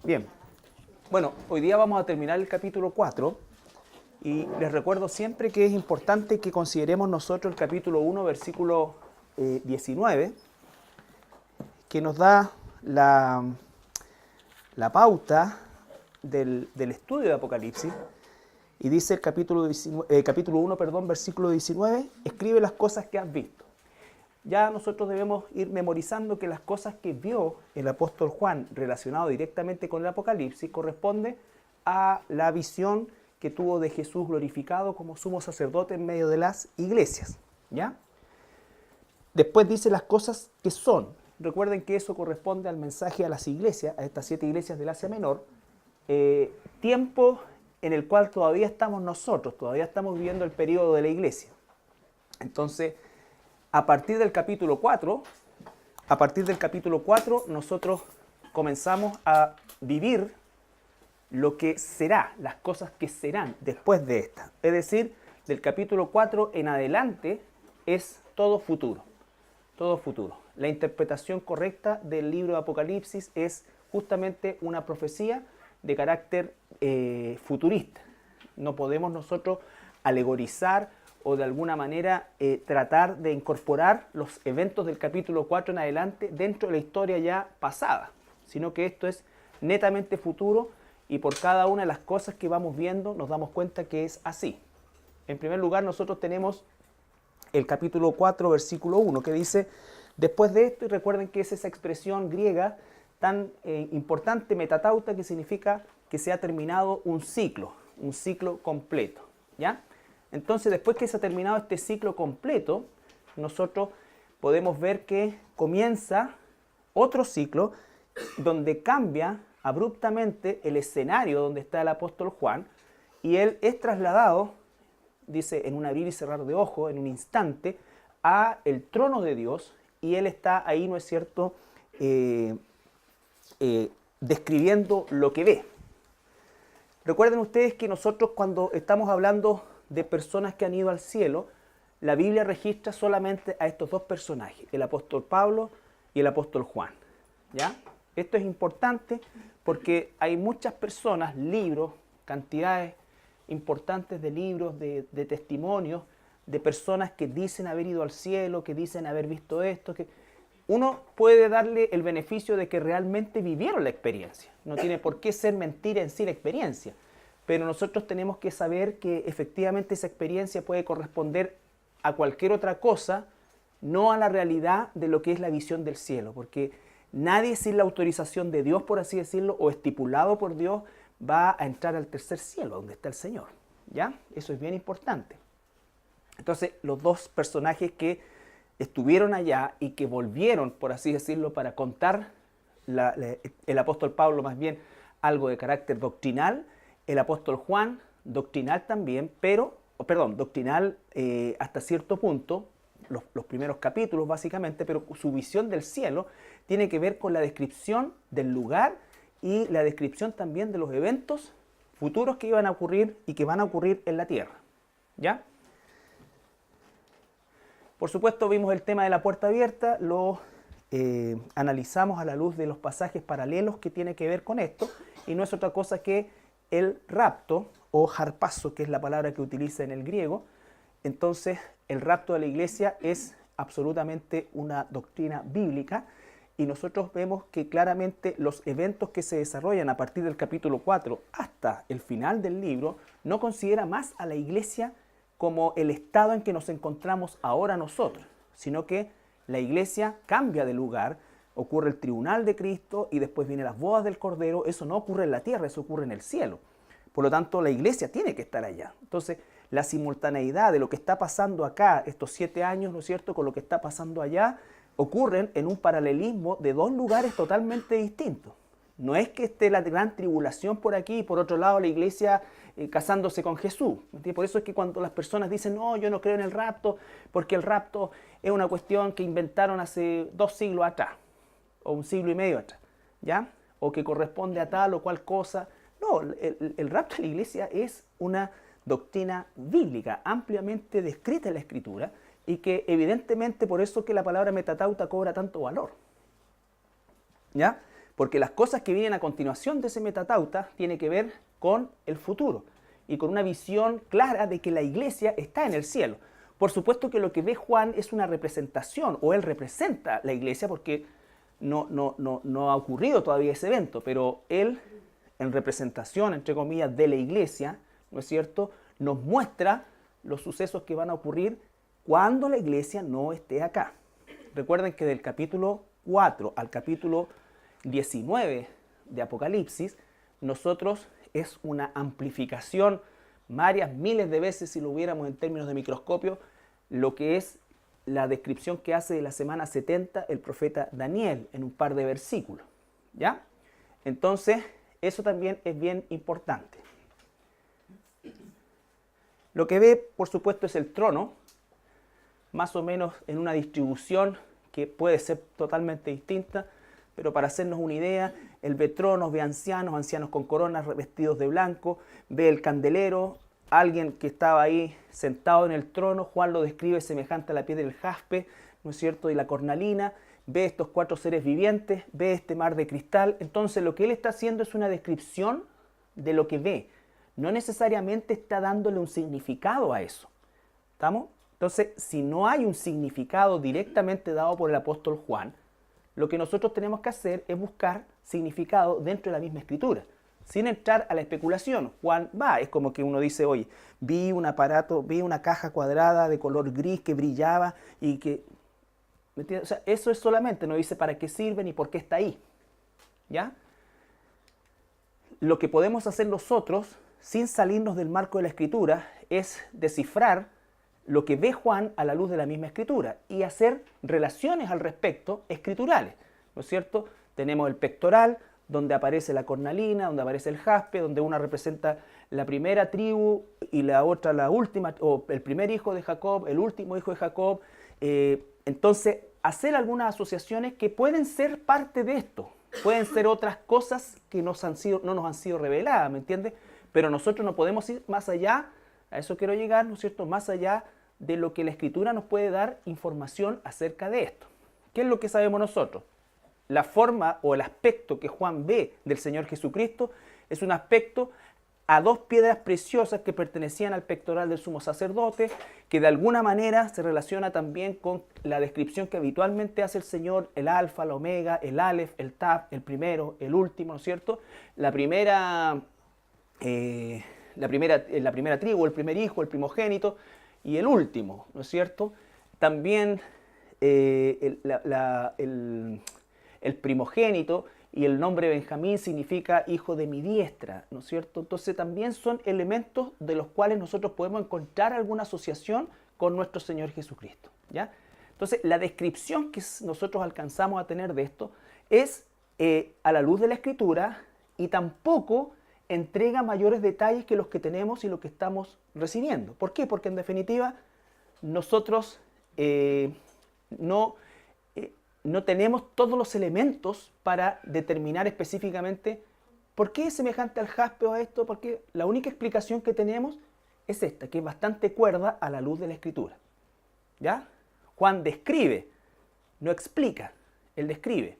Bien, bueno, hoy día vamos a terminar el capítulo 4 y les recuerdo siempre que es importante que consideremos nosotros el capítulo 1, versículo 19, que nos da la pauta del estudio de Apocalipsis. Y dice el capítulo 1, versículo 19, escribe las cosas que has visto. Ya nosotros debemos ir memorizando que las cosas que vio el apóstol Juan relacionado directamente con el Apocalipsis corresponde a la visión que tuvo de Jesús glorificado como sumo sacerdote en medio de las iglesias. ¿Ya? Después dice las cosas que son. Recuerden que eso corresponde al mensaje a las iglesias, a estas 7 iglesias del Asia Menor. Tiempo en el cual todavía estamos nosotros, todavía estamos viviendo el periodo de la iglesia. Entonces, a partir del capítulo 4, nosotros comenzamos a vivir lo que será, las cosas que serán después de esta. Es decir, del capítulo 4 en adelante es todo futuro. Todo futuro. La interpretación correcta del libro de Apocalipsis es justamente una profecía de carácter futurista. No podemos nosotros alegorizar o de alguna manera tratar de incorporar los eventos del capítulo 4 en adelante dentro de la historia ya pasada, sino que esto es netamente futuro y por cada una de las cosas que vamos viendo nos damos cuenta que es así. En primer lugar, nosotros tenemos el capítulo 4, versículo 1, que dice, después de esto, y recuerden que es esa expresión griega tan importante, metatauta, que significa que se ha terminado un ciclo completo, ¿ya? Entonces, después que se ha terminado este ciclo completo, nosotros podemos ver que comienza otro ciclo donde cambia abruptamente el escenario donde está el apóstol Juan y él es trasladado, dice, en un abrir y cerrar de ojos, en un instante, a el trono de Dios y él está ahí, ¿no es cierto?, describiendo lo que ve. Recuerden ustedes que nosotros cuando estamos hablando de personas que han ido al cielo, la Biblia registra solamente a estos dos personajes, el apóstol Pablo y el apóstol Juan. ¿Ya? Esto es importante porque hay muchas personas, libros, cantidades importantes de libros, de testimonios, de personas que dicen haber ido al cielo, que dicen haber visto esto, que uno puede darle el beneficio de que realmente vivieron la experiencia. No tiene por qué ser mentira en sí la experiencia. Pero nosotros tenemos que saber que efectivamente esa experiencia puede corresponder a cualquier otra cosa, no a la realidad de lo que es la visión del cielo. Porque nadie sin la autorización de Dios, por así decirlo, o estipulado por Dios, va a entrar al tercer cielo, donde está el Señor. ¿Ya? Eso es bien importante. Entonces, los dos personajes que estuvieron allá y que volvieron, por así decirlo, para contar el apóstol Pablo más bien algo de carácter doctrinal, el apóstol Juan doctrinal también, doctrinal hasta cierto punto, los primeros capítulos básicamente, pero su visión del cielo tiene que ver con la descripción del lugar y la descripción también de los eventos futuros que iban a ocurrir y que van a ocurrir en la tierra. ¿Ya? Por supuesto, vimos el tema de la puerta abierta, lo analizamos a la luz de los pasajes paralelos que tiene que ver con esto, y no es otra cosa que el rapto, o harpazo, que es la palabra que utiliza en el griego. Entonces, el rapto de la iglesia es absolutamente una doctrina bíblica, y nosotros vemos que claramente los eventos que se desarrollan a partir del capítulo 4 hasta el final del libro no considera más a la iglesia como el estado en que nos encontramos ahora nosotros, sino que la iglesia cambia de lugar, ocurre el tribunal de Cristo y después vienen las bodas del Cordero. Eso no ocurre en la tierra, eso ocurre en el cielo. Por lo tanto, la iglesia tiene que estar allá. Entonces, la simultaneidad de lo que está pasando acá, estos 7 años, ¿no es cierto?, con lo que está pasando allá, ocurren en un paralelismo de dos lugares totalmente distintos. No es que esté la gran tribulación por aquí y por otro lado la iglesia casándose con Jesús. Por eso es que cuando las personas dicen, no, yo no creo en el rapto, porque el rapto es una cuestión que inventaron hace 2 siglos atrás, o 1 siglo y medio atrás, ¿ya? O que corresponde a tal o cual cosa. No, el rapto de la iglesia es una doctrina bíblica, ampliamente descrita en la Escritura, y que evidentemente por eso que la palabra metatauta cobra tanto valor. ¿Ya? Porque las cosas que vienen a continuación de ese metatauta tienen que ver con el futuro y con una visión clara de que la iglesia está en el cielo. Por supuesto que lo que ve Juan es una representación, o él representa la iglesia porque no ha ocurrido todavía ese evento, pero él, en representación, entre comillas, de la iglesia, ¿no es cierto?, nos muestra los sucesos que van a ocurrir cuando la iglesia no esté acá. Recuerden que del capítulo 4 al capítulo 19 de Apocalipsis, nosotros es una amplificación varias miles de veces, si lo hubiéramos en términos de microscopio, lo que es la descripción que hace de la semana 70 el profeta Daniel en un par de versículos, ¿ya? Entonces, eso también es bien importante. Lo que ve, por supuesto, es el trono, más o menos en una distribución que puede ser totalmente distinta, pero para hacernos una idea, él ve tronos, ve ancianos, ancianos con coronas vestidos de blanco, ve el candelero, alguien que estaba ahí sentado en el trono. Juan lo describe semejante a la piedra del jaspe, ¿no es cierto?, y la cornalina. Ve estos 4 seres vivientes, ve este mar de cristal. Entonces lo que él está haciendo es una descripción de lo que ve. No necesariamente está dándole un significado a eso. ¿Estamos? Entonces, si no hay un significado directamente dado por el apóstol Juan, lo que nosotros tenemos que hacer es buscar significado dentro de la misma escritura, sin entrar a la especulación. Juan es como que uno dice, oye, vi un aparato, vi una caja cuadrada de color gris que brillaba y que... ¿me entiendes? O sea, eso es solamente, no dice para qué sirve ni por qué está ahí. ¿Ya? Lo que podemos hacer nosotros, sin salirnos del marco de la escritura, es descifrar lo que ve Juan a la luz de la misma escritura y hacer relaciones al respecto escriturales, ¿no es cierto? Tenemos el pectoral, donde aparece la cornalina, donde aparece el jaspe, donde una representa la primera tribu y la otra la última, o el primer hijo de Jacob, el último hijo de Jacob. Entonces, hacer algunas asociaciones que pueden ser parte de esto, pueden ser otras cosas que no nos han sido reveladas, ¿me entiendes? Pero nosotros no podemos ir más allá, a eso quiero llegar, ¿no es cierto?, más allá de lo que la Escritura nos puede dar información acerca de esto. ¿Qué es lo que sabemos nosotros? La forma o el aspecto que Juan ve del Señor Jesucristo es un aspecto a 2 piedras preciosas que pertenecían al pectoral del sumo sacerdote, que de alguna manera se relaciona también con la descripción que habitualmente hace el Señor, el alfa, la omega, el alef, el taf, el primero, el último, ¿no es cierto? La primera tribu, el primer hijo, el primogénito, y el último, ¿no es cierto? También el primogénito y el nombre Benjamín significa hijo de mi diestra, ¿no es cierto? Entonces también son elementos de los cuales nosotros podemos encontrar alguna asociación con nuestro Señor Jesucristo, ¿ya? Entonces la descripción que nosotros alcanzamos a tener de esto es a la luz de la Escritura y tampoco entrega mayores detalles que los que tenemos y los que estamos recibiendo. ¿Por qué? Porque en definitiva nosotros no tenemos todos los elementos para determinar específicamente por qué es semejante al jaspe o a esto, porque la única explicación que tenemos es esta, que es bastante cuerda a la luz de la Escritura. ¿Ya? Juan describe, no explica, él describe.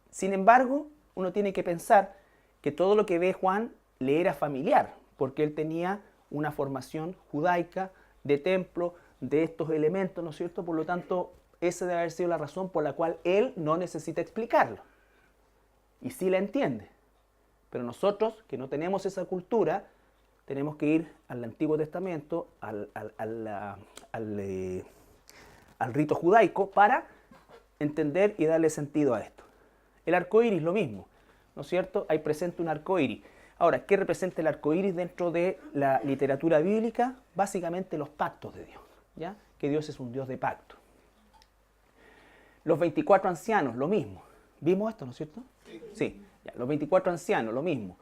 Sin embargo, uno tiene que pensar que todo lo que ve Juan le era familiar, porque él tenía una formación judaica de templo, de estos elementos, ¿no es cierto? Por lo tanto, esa debe haber sido la razón por la cual él no necesita explicarlo. Y sí la entiende. Pero nosotros, que no tenemos esa cultura, tenemos que ir al Antiguo Testamento, al rito judaico, para entender y darle sentido a esto. El arco iris, lo mismo, ¿no es cierto? Hay presente un arco iris. Ahora, ¿qué representa el arco iris dentro de la literatura bíblica? Básicamente los pactos de Dios, ¿ya? Que Dios es un Dios de pacto. Los 24 ancianos, lo mismo. ¿Vimos esto, no es cierto? Sí. Ya, los 24 ancianos, lo mismo,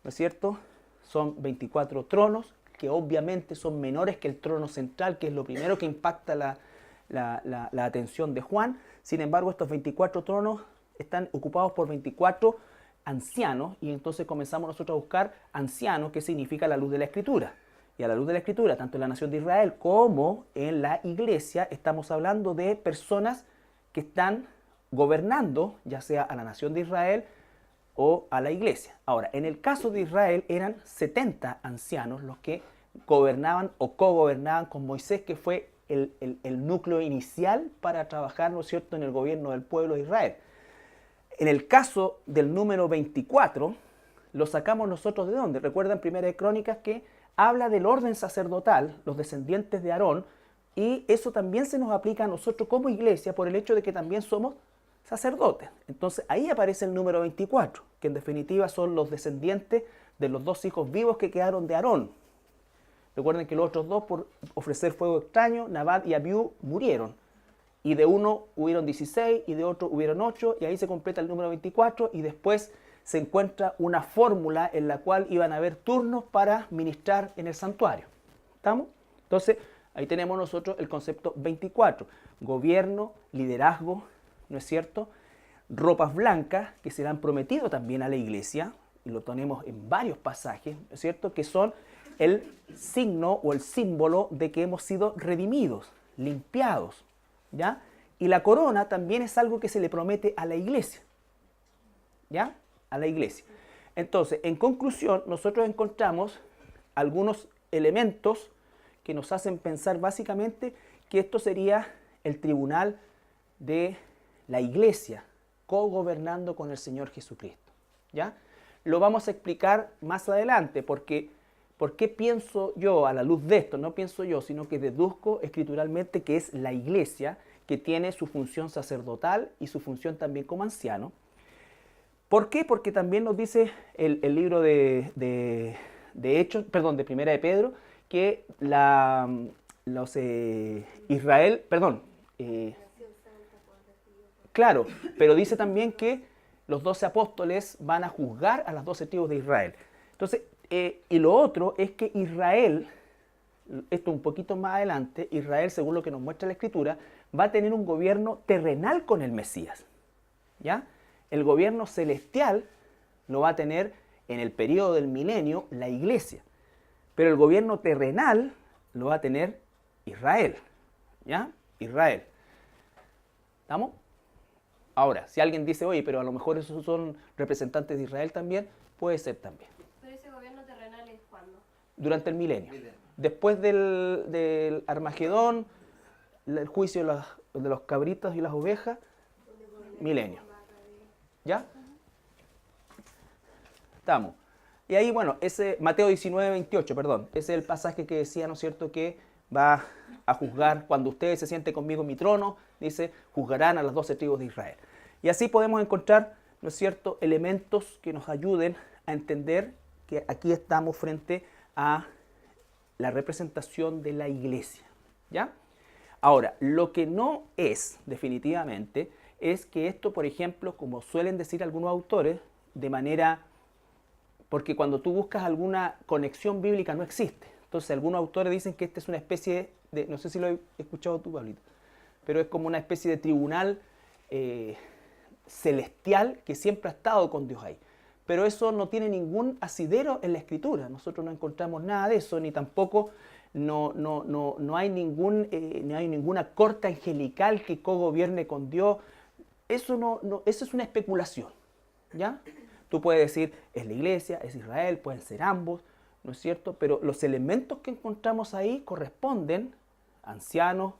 ¿no es cierto? Son 24 tronos que obviamente son menores que el trono central, que es lo primero que impacta la atención de Juan. Sin embargo, estos 24 tronos están ocupados por 24 ancianos y entonces comenzamos nosotros a buscar ancianos, que significa la luz de la Escritura. Y a la luz de la Escritura, tanto en la nación de Israel como en la iglesia, estamos hablando de personas que están gobernando, ya sea a la nación de Israel o a la iglesia. Ahora, en el caso de Israel eran 70 ancianos los que gobernaban o cogobernaban con Moisés, que fue el núcleo inicial para trabajar, ¿no es cierto?, en el gobierno del pueblo de Israel. En el caso del número 24, lo sacamos nosotros ¿de dónde? Recuerdan Primera de Crónicas que habla del orden sacerdotal, los descendientes de Aarón, y eso también se nos aplica a nosotros como iglesia por el hecho de que también somos sacerdotes. Entonces ahí aparece el número 24, que en definitiva son los descendientes de los dos hijos vivos que quedaron de Aarón. Recuerden que los otros dos, por ofrecer fuego extraño, Nadab y Abiú, murieron. Y de uno hubieron 16 y de otro hubieron 8, y ahí se completa el número 24, y después se encuentra una fórmula en la cual iban a haber turnos para ministrar en el santuario. ¿Estamos? Entonces, ahí tenemos nosotros el concepto 24. Gobierno, liderazgo, ¿no es cierto? Ropas blancas que se le han prometido también a la iglesia, y lo tenemos en varios pasajes, ¿no es cierto? Que son el signo o el símbolo de que hemos sido redimidos, limpiados, ¿ya? Y la corona también es algo que se le promete a la iglesia, ¿ya? A la iglesia. Entonces, en conclusión, nosotros encontramos algunos elementos que nos hacen pensar básicamente que esto sería el tribunal de la iglesia, cogobernando con el Señor Jesucristo, ¿ya? Lo vamos a explicar más adelante, porque ¿por qué pienso yo a la luz de esto? No pienso yo, sino que deduzco escrituralmente que es la iglesia que tiene su función sacerdotal y su función también como anciano. ¿Por qué? Porque también nos dice el libro de Hechos, perdón, de Primera de Pedro, que Israel, perdón, claro, pero dice también que los 12 apóstoles van a juzgar a las 12 tribus de Israel. Entonces, y lo otro es que Israel, esto un poquito más adelante, Israel, según lo que nos muestra la Escritura, va a tener un gobierno terrenal con el Mesías, ¿ya? El gobierno celestial lo va a tener en el periodo del milenio la iglesia, pero el gobierno terrenal lo va a tener Israel, ¿ya? Israel. ¿Estamos? Ahora, si alguien dice, oye, pero a lo mejor esos son representantes de Israel también, puede ser también. ¿Pero ese gobierno terrenal es cuándo? Durante el milenio. Después del Armagedón, el juicio de los cabritos y las ovejas, milenio. ¿Ya? Estamos. Y ahí, bueno, ese Mateo 19, 28, perdón, ese es el pasaje que decía, ¿no es cierto?, que va a juzgar, cuando ustedes se sienten conmigo en mi trono, dice, juzgarán a las 12 tribus de Israel. Y así podemos encontrar, ¿no es cierto?, elementos que nos ayuden a entender que aquí estamos frente a la representación de la iglesia, ¿ya? Ahora, lo que no es, definitivamente, es que esto, por ejemplo, como suelen decir algunos autores, de manera, porque cuando tú buscas alguna conexión bíblica no existe. Entonces, algunos autores dicen que esta es una especie de, no sé si lo he escuchado tú, Pablito, pero es como una especie de tribunal celestial que siempre ha estado con Dios ahí. Pero eso no tiene ningún asidero en la Escritura. Nosotros no encontramos nada de eso, ni tampoco no hay ninguna corte angelical que cogobierne con Dios. Eso eso es una especulación, ¿ya? Tú puedes decir, es la iglesia, es Israel, pueden ser ambos, ¿no es cierto? Pero los elementos que encontramos ahí corresponden a ancianos,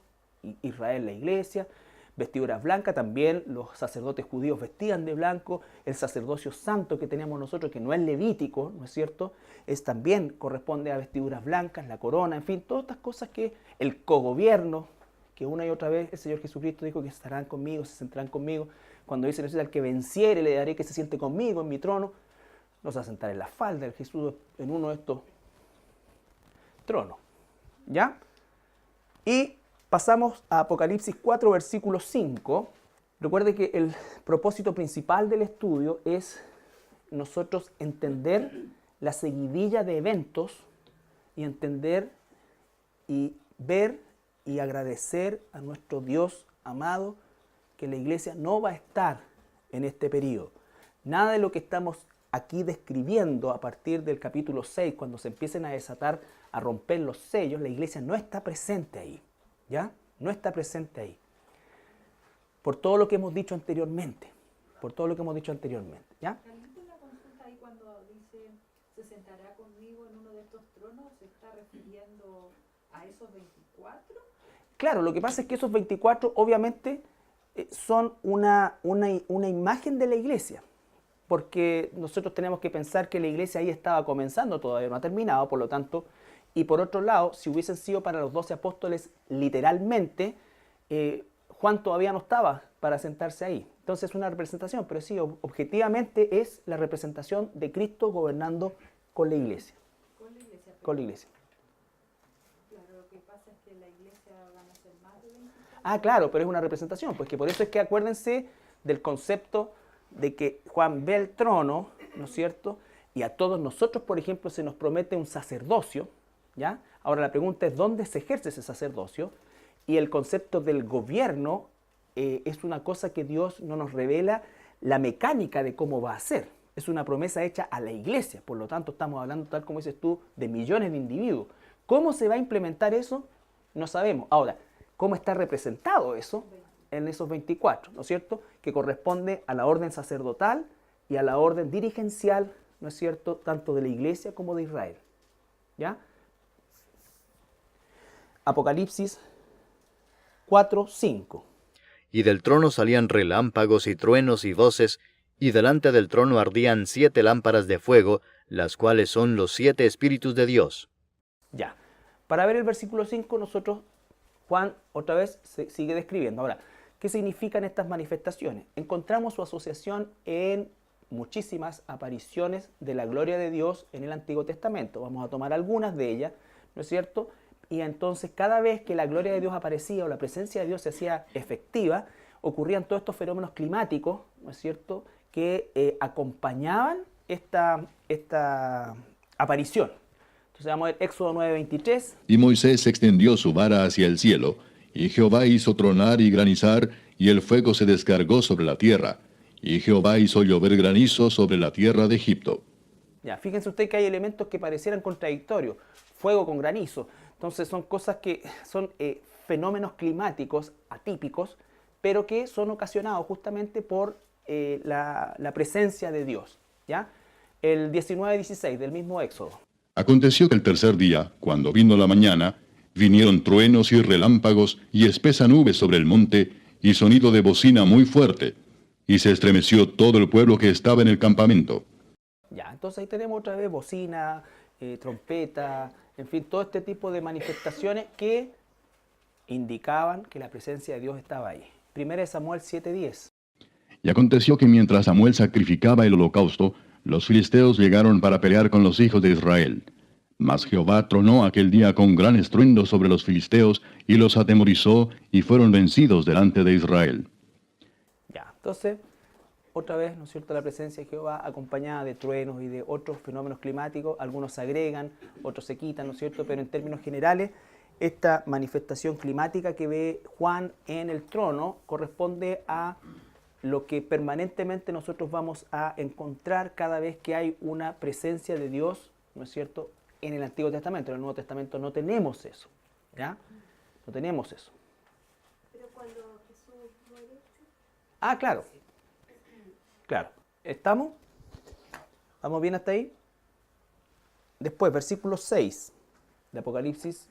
Israel la iglesia, vestiduras blancas, también los sacerdotes judíos vestían de blanco, el sacerdocio santo que teníamos nosotros, que no es levítico, ¿no es cierto?, es también corresponde a vestiduras blancas, la corona, en fin, todas estas cosas que el cogobierno, que una y otra vez el Señor Jesucristo dijo que estarán conmigo, se sentarán conmigo, cuando dice, al que venciere le daré que se siente conmigo en mi trono, nos va a sentar en la falda de Jesús en uno de estos tronos, ¿ya? Y pasamos a Apocalipsis 4, versículo 5. Recuerde que el propósito principal del estudio es nosotros entender la seguidilla de eventos y entender y ver y agradecer a nuestro Dios amado que la iglesia no va a estar en este periodo. Nada de lo que estamos aquí describiendo a partir del capítulo 6, cuando se empiecen a desatar, a romper los sellos, la iglesia no está presente ahí. ¿Ya? No está presente ahí. por todo lo que hemos dicho anteriormente. Por todo lo que hemos dicho anteriormente. ¿Ya? Realmente la consulta ahí cuando dice se sentará conmigo en uno de estos tronos, ¿se está refiriendo a esos 24? Claro, lo que pasa es que esos 24 obviamente son una imagen de la iglesia, porque nosotros tenemos que pensar que la iglesia ahí estaba comenzando, todavía no ha terminado, por lo tanto, y por otro lado, si hubiesen sido para los 12 apóstoles literalmente, Juan todavía no estaba para sentarse ahí. Entonces es una representación, pero sí, objetivamente es la representación de Cristo gobernando con la iglesia. Con la iglesia. Con la iglesia. Claro, lo que pasa es que la iglesia van a ser más de 24. Ah, claro, pero es una representación, pues que por eso es que acuérdense del concepto de que Juan ve el trono, ¿no es cierto? Y a todos nosotros, por ejemplo, se nos promete un sacerdocio, ¿ya? Ahora la pregunta es ¿dónde se ejerce ese sacerdocio? Y el concepto del gobierno es una cosa que Dios no nos revela la mecánica de cómo va a ser. Es una promesa hecha a la iglesia, por lo tanto estamos hablando, tal como dices tú, de millones de individuos. ¿Cómo se va a implementar eso? No sabemos. Ahora, ¿cómo está representado eso en esos 24, ¿no es cierto? Que corresponde a la orden sacerdotal y a la orden dirigencial, ¿no es cierto?, tanto de la iglesia como de Israel. ¿Ya? Apocalipsis 4:5. Y del trono salían relámpagos y truenos y voces, y delante del trono ardían 7 lámparas de fuego, las cuales son los 7 espíritus de Dios. Ya. Para ver el versículo 5, nosotros, Juan otra vez se sigue describiendo. Ahora, ¿qué significan estas manifestaciones? Encontramos su asociación en muchísimas apariciones de la gloria de Dios en el Antiguo Testamento. Vamos a tomar algunas de ellas, ¿no es cierto? Y entonces cada vez que la gloria de Dios aparecía o la presencia de Dios se hacía efectiva, ocurrían todos estos fenómenos climáticos, ¿no es cierto?, que acompañaban esta aparición. Entonces vamos a ver Éxodo 9:23. Y Moisés extendió su vara hacia el cielo, y Jehová hizo tronar y granizar, y el fuego se descargó sobre la tierra. Y Jehová hizo llover granizo sobre la tierra de Egipto. Ya, fíjense ustedes que hay elementos que parecieran contradictorios. Fuego con granizo. Entonces son cosas que son fenómenos climáticos atípicos, pero que son ocasionados justamente por la presencia de Dios. ¿Ya? El 19:16 del mismo Éxodo. Aconteció que el tercer día, cuando vino la mañana, vinieron truenos y relámpagos y espesa nube sobre el monte, y sonido de bocina muy fuerte, y se estremeció todo el pueblo que estaba en el campamento. Ya, entonces ahí tenemos otra vez bocina, trompeta, en fin, todo este tipo de manifestaciones que indicaban que la presencia de Dios estaba ahí. 1 Samuel 7:10. Y aconteció que mientras Samuel sacrificaba el holocausto, los filisteos llegaron para pelear con los hijos de Israel. Mas Jehová tronó aquel día con gran estruendo sobre los filisteos, y los atemorizó, y fueron vencidos delante de Israel. Ya, entonces, otra vez, ¿no es cierto?, la presencia de Jehová acompañada de truenos y de otros fenómenos climáticos, algunos se agregan, otros se quitan, ¿no es cierto?, pero en términos generales, esta manifestación climática que ve Juan en el trono corresponde a lo que permanentemente nosotros vamos a encontrar cada vez que hay una presencia de Dios, ¿no es cierto?, en el Antiguo Testamento. En el Nuevo Testamento no tenemos eso, ¿ya? No tenemos eso. Pero cuando Jesús muere, Ah, claro. Claro. ¿Estamos? ¿Vamos bien hasta ahí? Después, versículo 6 de Apocalipsis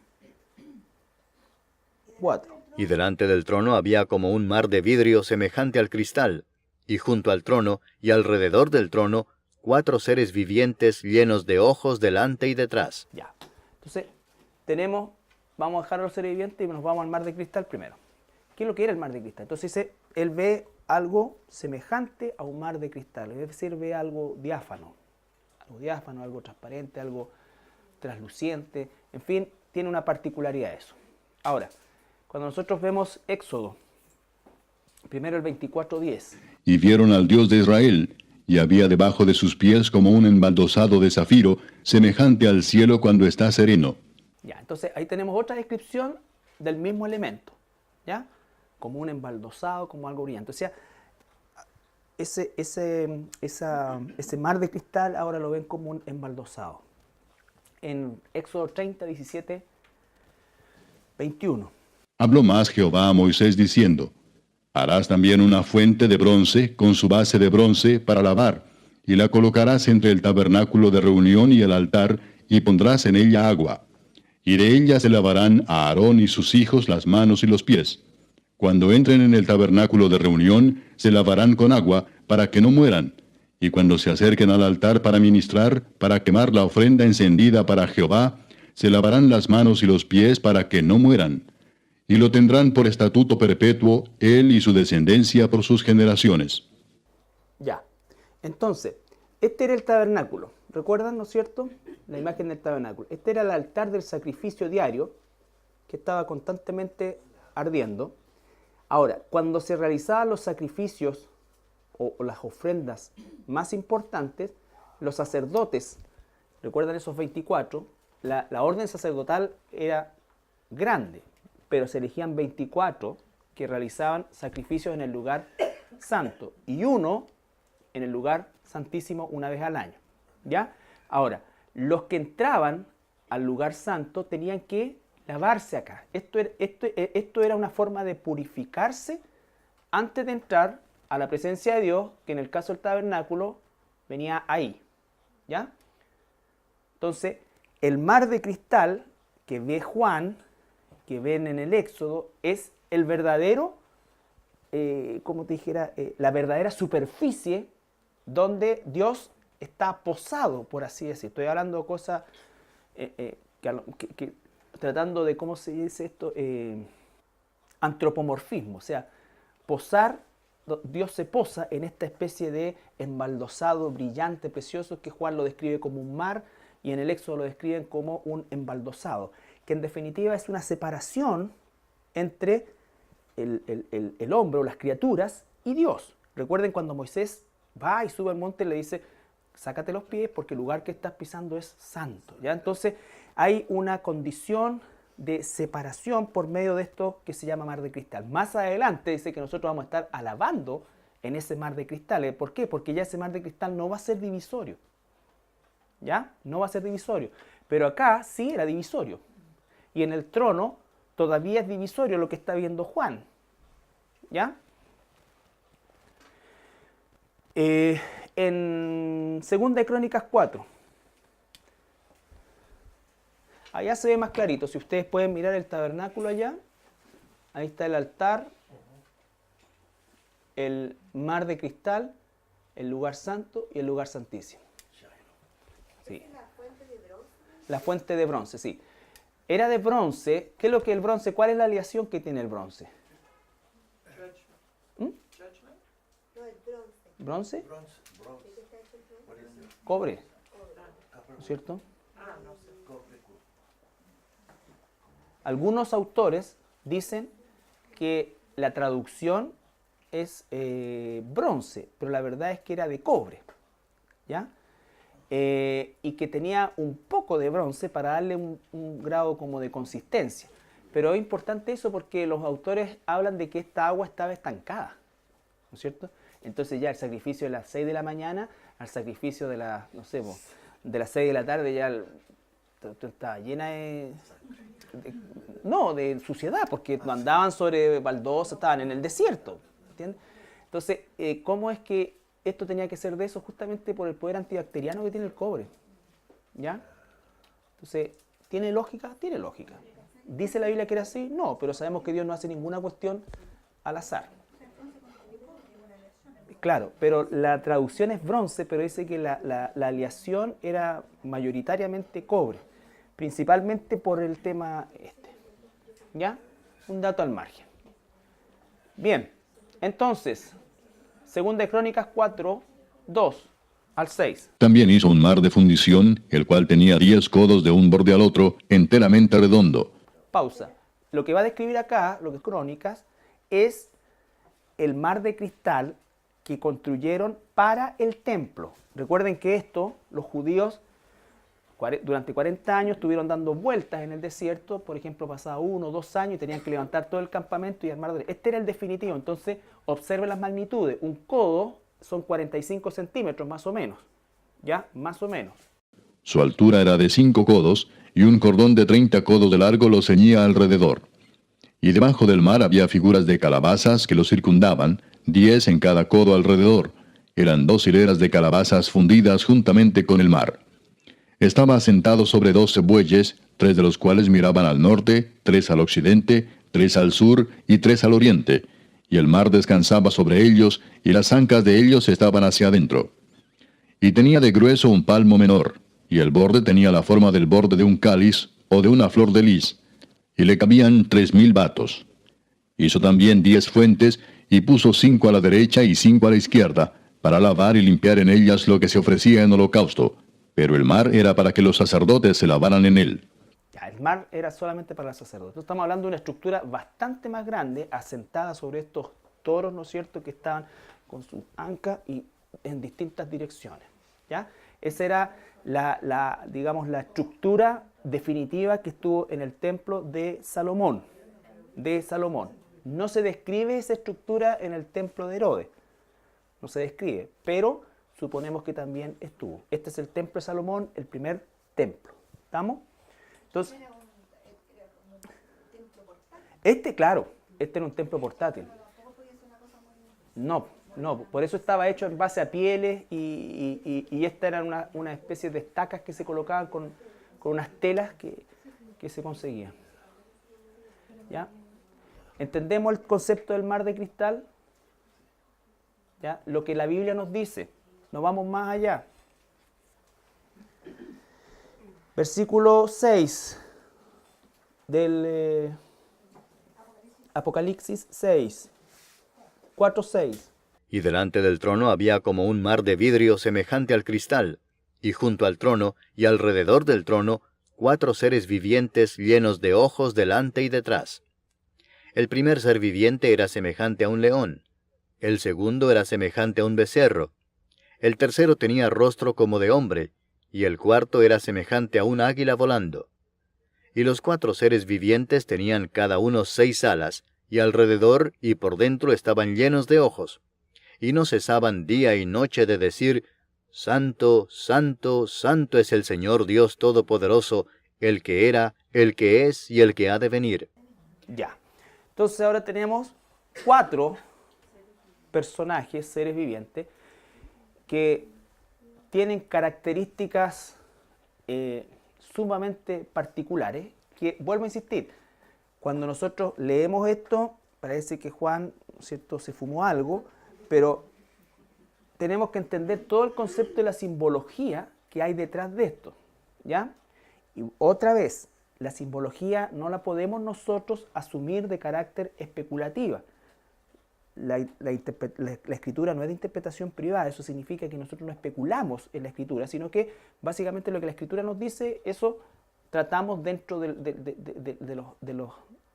4. Y delante del trono había como un mar de vidrio semejante al cristal, y junto al trono y alrededor del trono 4 seres vivientes llenos de ojos delante y detrás. Ya. Entonces, vamos a dejar a los seres vivientes y nos vamos al mar de cristal primero. ¿Qué es lo que era el mar de cristal? Entonces dice, él ve algo semejante a un mar de cristal, es decir, ve algo diáfano, algo transparente, algo trasluciente, en fin, tiene una particularidad eso. Ahora, cuando nosotros vemos Éxodo, primero el 24:10. Y vieron al Dios de Israel, y había debajo de sus pies como un embaldosado de zafiro, semejante al cielo cuando está sereno. Ya, entonces ahí tenemos otra descripción del mismo elemento, ¿ya? Como un embaldosado, como algo brillante. O sea, ese mar de cristal ahora lo ven como un embaldosado. En Éxodo 30, 17, 21. Habló más Jehová a Moisés diciendo, Harás también una fuente de bronce con su base de bronce para lavar, y la colocarás entre el tabernáculo de reunión y el altar, y pondrás en ella agua. Y de ella se lavarán a Aarón y sus hijos las manos y los pies. Cuando entren en el tabernáculo de reunión, se lavarán con agua, para que no mueran. Y cuando se acerquen al altar para ministrar, para quemar la ofrenda encendida para Jehová, se lavarán las manos y los pies para que no mueran. Y lo tendrán por estatuto perpetuo, él y su descendencia por sus generaciones. Ya. Entonces, este era el tabernáculo. ¿Recuerdan, no es cierto? La imagen del tabernáculo. Este era el altar del sacrificio diario, que estaba constantemente ardiendo. Ahora, cuando se realizaban los sacrificios o las ofrendas más importantes, los sacerdotes, ¿recuerdan esos 24? La orden sacerdotal era grande, pero se elegían 24 que realizaban sacrificios en el lugar santo y uno en el lugar santísimo una vez al año. ¿Ya? Ahora, los que entraban al lugar santo tenían que lavarse acá. Esto era una forma de purificarse antes de entrar a la presencia de Dios, que en el caso del tabernáculo venía ahí. ¿Ya? Entonces, el mar de cristal que ve Juan, que ven en el Éxodo, es el verdadero, como te dijera, la verdadera superficie donde Dios está posado, por así decir. Estoy hablando de cosas tratando de, ¿cómo se dice esto? Antropomorfismo, o sea, posar, Dios se posa en esta especie de embaldosado, brillante, precioso, que Juan lo describe como un mar y en el Éxodo lo describen como un embaldosado, que en definitiva es una separación entre el hombre o las criaturas y Dios. Recuerden cuando Moisés va y sube al monte y le dice, sácate los pies porque el lugar que estás pisando es santo. ¿Ya? Entonces hay una condición de separación por medio de esto que se llama mar de cristal. Más adelante dice que nosotros vamos a estar alabando en ese mar de cristal. ¿Por qué? Porque ya ese mar de cristal no va a ser divisorio. ¿Ya? No va a ser divisorio. Pero acá sí era divisorio. Y en el trono todavía es divisorio lo que está viendo Juan. ¿Ya? En 2 de Crónicas 4. Allá se ve más clarito. Si ustedes pueden mirar el tabernáculo allá. Ahí está el altar. El mar de cristal. El lugar santo y el lugar santísimo. Sí. ¿Es la fuente de bronce? La fuente de bronce, sí. Era de bronce. ¿Qué es lo que el bronce? ¿Cuál es la aleación que tiene el bronce? No, el bronce. ¿Bronce? Cobre. ¿No es cierto? Algunos autores dicen que la traducción es bronce, pero la verdad es que era de cobre. ¿Ya? Y que tenía un poco de bronce para darle un grado como de consistencia. Pero es importante eso porque los autores hablan de que esta agua estaba estancada, ¿no es cierto? Entonces ya el sacrificio de las 6 de la mañana al sacrificio de las, no sé, de las 6 de la tarde ya estaba llena de suciedad, porque no andaban sobre baldosas, estaban en el desierto, ¿entiendes? Entonces, ¿cómo es que esto tenía que ser de eso? Justamente por el poder antibacteriano que tiene el cobre, ¿ya? Entonces, ¿tiene lógica? Tiene lógica. ¿Dice la Biblia que era así? No, pero sabemos que Dios no hace ninguna cuestión al azar. Claro, pero la traducción es bronce, pero dice que la aleación era mayoritariamente cobre, principalmente por el tema este. ¿Ya? Un dato al margen. Bien, entonces, 2 de Crónicas 4, 2 al 6. También hizo un mar de fundición, el cual tenía 10 codos de un borde al otro, enteramente redondo. Pausa. Lo que va a describir acá, lo que es Crónicas, es el mar de cristal que construyeron para el templo. Recuerden que esto, los judíos, durante 40 años estuvieron dando vueltas en el desierto. Por ejemplo, pasaba 1 o 2 años y tenían que levantar todo el campamento y armar. Este era el definitivo. Entonces, observen las magnitudes. Un codo son 45 centímetros más o menos. ¿Ya? Más o menos. Su altura era de 5 codos, y un cordón de 30 codos de largo lo ceñía alrededor. Y debajo del mar había figuras de calabazas que lo circundaban, 10 en cada codo alrededor. Eran 2 hileras de calabazas fundidas juntamente con el mar. Estaba sentado sobre 12 bueyes, 3 de los cuales miraban al norte, 3 al occidente, 3 al sur y 3 al oriente. Y el mar descansaba sobre ellos, y las ancas de ellos estaban hacia adentro. Y tenía de grueso un palmo menor, y el borde tenía la forma del borde de un cáliz o de una flor de lis, y le cabían 3000 batos. Hizo también 10 fuentes, y puso 5 a la derecha y 5 a la izquierda, para lavar y limpiar en ellas lo que se ofrecía en holocausto. Pero el mar era para que los sacerdotes se lavaran en él. Ya, el mar era solamente para los sacerdotes. Entonces, estamos hablando de una estructura bastante más grande, asentada sobre estos toros, ¿no es cierto?, que estaban con sus ancas y en distintas direcciones. ¿Ya? Esa era digamos, la estructura definitiva que estuvo en el templo de Salomón. No se describe esa estructura en el templo de Herodes. No se describe, pero suponemos que también estuvo. Este es el templo de Salomón, el primer templo. ¿Estamos? Entonces, claro, este era un templo portátil. No, por eso estaba hecho en base a pieles y esta eran una especie de estacas que se colocaban con unas telas que se conseguían. ¿Ya? ¿Entendemos el concepto del mar de cristal? ¿Ya? Lo que la Biblia nos dice, no vamos más allá. Versículo 6 del Apocalipsis 6, 4:6. Y delante del trono había como un mar de vidrio semejante al cristal, y junto al trono y alrededor del trono 4 seres vivientes llenos de ojos delante y detrás. El primer ser viviente era semejante a un león, el segundo era semejante a un becerro, el tercero tenía rostro como de hombre, y el cuarto era semejante a un águila volando. Y los 4 seres vivientes tenían cada uno 6 alas, y alrededor y por dentro estaban llenos de ojos, y no cesaban día y noche de decir: Santo, santo, santo es el Señor Dios Todopoderoso, el que era, el que es y el que ha de venir. Ya. Entonces ahora tenemos 4 personajes, seres vivientes, que tienen características sumamente particulares, que, vuelvo a insistir, cuando nosotros leemos esto, parece que Juan, ¿cierto?, se fumó algo, pero tenemos que entender todo el concepto de la simbología que hay detrás de esto, ¿ya? Y otra vez, la simbología no la podemos nosotros asumir de carácter especulativa. La escritura no es de interpretación privada, eso significa que nosotros no especulamos en la escritura, sino que básicamente lo que la escritura nos dice, eso tratamos dentro de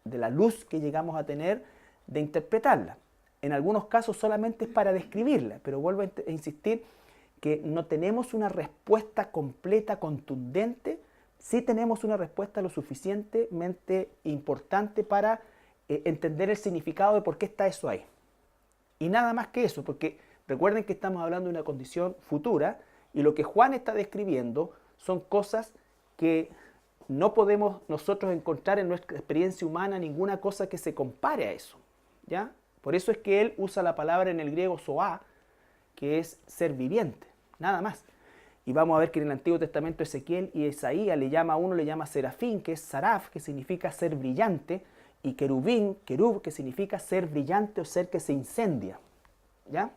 la luz que llegamos a tener de interpretarla. En algunos casos solamente es para describirla, pero vuelvo a insistir que no tenemos una respuesta completa, contundente. Sí tenemos una respuesta lo suficientemente importante para entender el significado de por qué está eso ahí. Y nada más que eso, porque recuerden que estamos hablando de una condición futura y lo que Juan está describiendo son cosas que no podemos nosotros encontrar en nuestra experiencia humana ninguna cosa que se compare a eso, ¿ya? Por eso es que él usa la palabra en el griego zoá, que es ser viviente, nada más. Y vamos a ver que en el Antiguo Testamento Ezequiel y Isaías a uno le llama serafín, que es saraf, que significa ser brillante, y querubín, querub, que significa ser brillante o ser que se incendia. ¿Ya?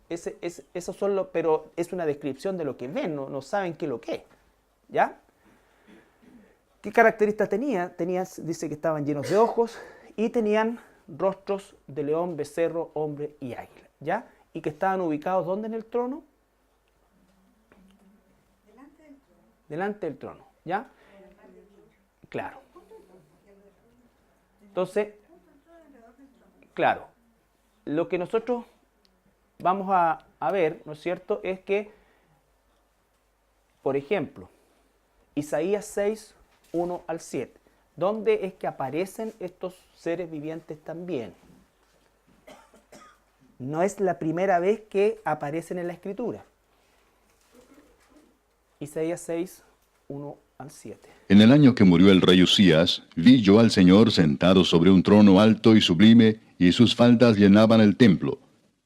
Eso son pero es una descripción de lo que ven, no saben qué es lo que es. ¿Ya? ¿Qué características tenía? Dice que estaban llenos de ojos y tenían rostros de león, becerro, hombre y águila. ¿Ya? Y que estaban ubicados ¿dónde en el trono? Delante del trono. ¿Ya? Claro. Entonces, claro, lo que nosotros vamos a ver, ¿no es cierto?, es que, por ejemplo, Isaías 6, 1 al 7, ¿dónde es que aparecen estos seres vivientes también? No es la primera vez que aparecen en la Escritura. Isaías 6, 1 al 7. En el año que murió el rey Usías, vi yo al Señor sentado sobre un trono alto y sublime, y sus faldas llenaban el templo.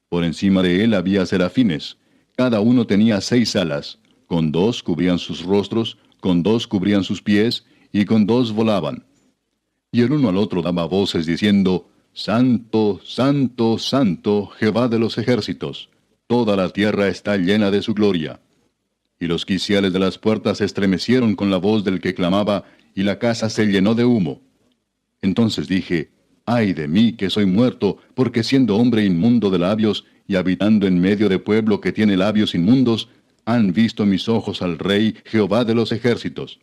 Por encima de él había serafines. Cada uno tenía 6 alas. Con 2 cubrían sus rostros, con 2 cubrían sus pies, y con 2 volaban. Y el uno al otro daba voces diciendo, Santo, Santo, Santo, Jehová de los ejércitos. Toda la tierra está llena de su gloria. Y los quiciales de las puertas se estremecieron con la voz del que clamaba, y la casa se llenó de humo. Entonces dije, ay de mí que soy muerto, porque siendo hombre inmundo de labios, y habitando en medio de pueblo que tiene labios inmundos, han visto mis ojos al Rey, Jehová de los ejércitos.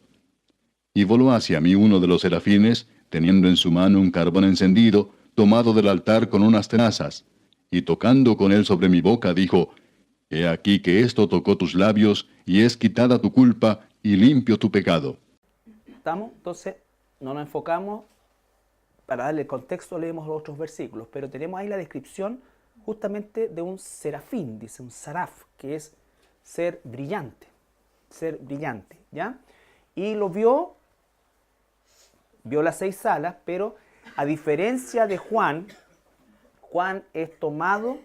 Y voló hacia mí uno de los serafines, teniendo en su mano un carbón encendido, tomado del altar con unas tenazas, y tocando con él sobre mi boca, dijo, He aquí que esto tocó tus labios, y es quitada tu culpa, y limpio tu pecado. ¿Estamos? Entonces, no nos enfocamos, para darle contexto leemos los otros versículos, pero tenemos ahí la descripción justamente de un serafín, dice un saraf, que es ser brillante, ¿ya? Y lo vio las 6 alas, pero a diferencia de Juan es tomado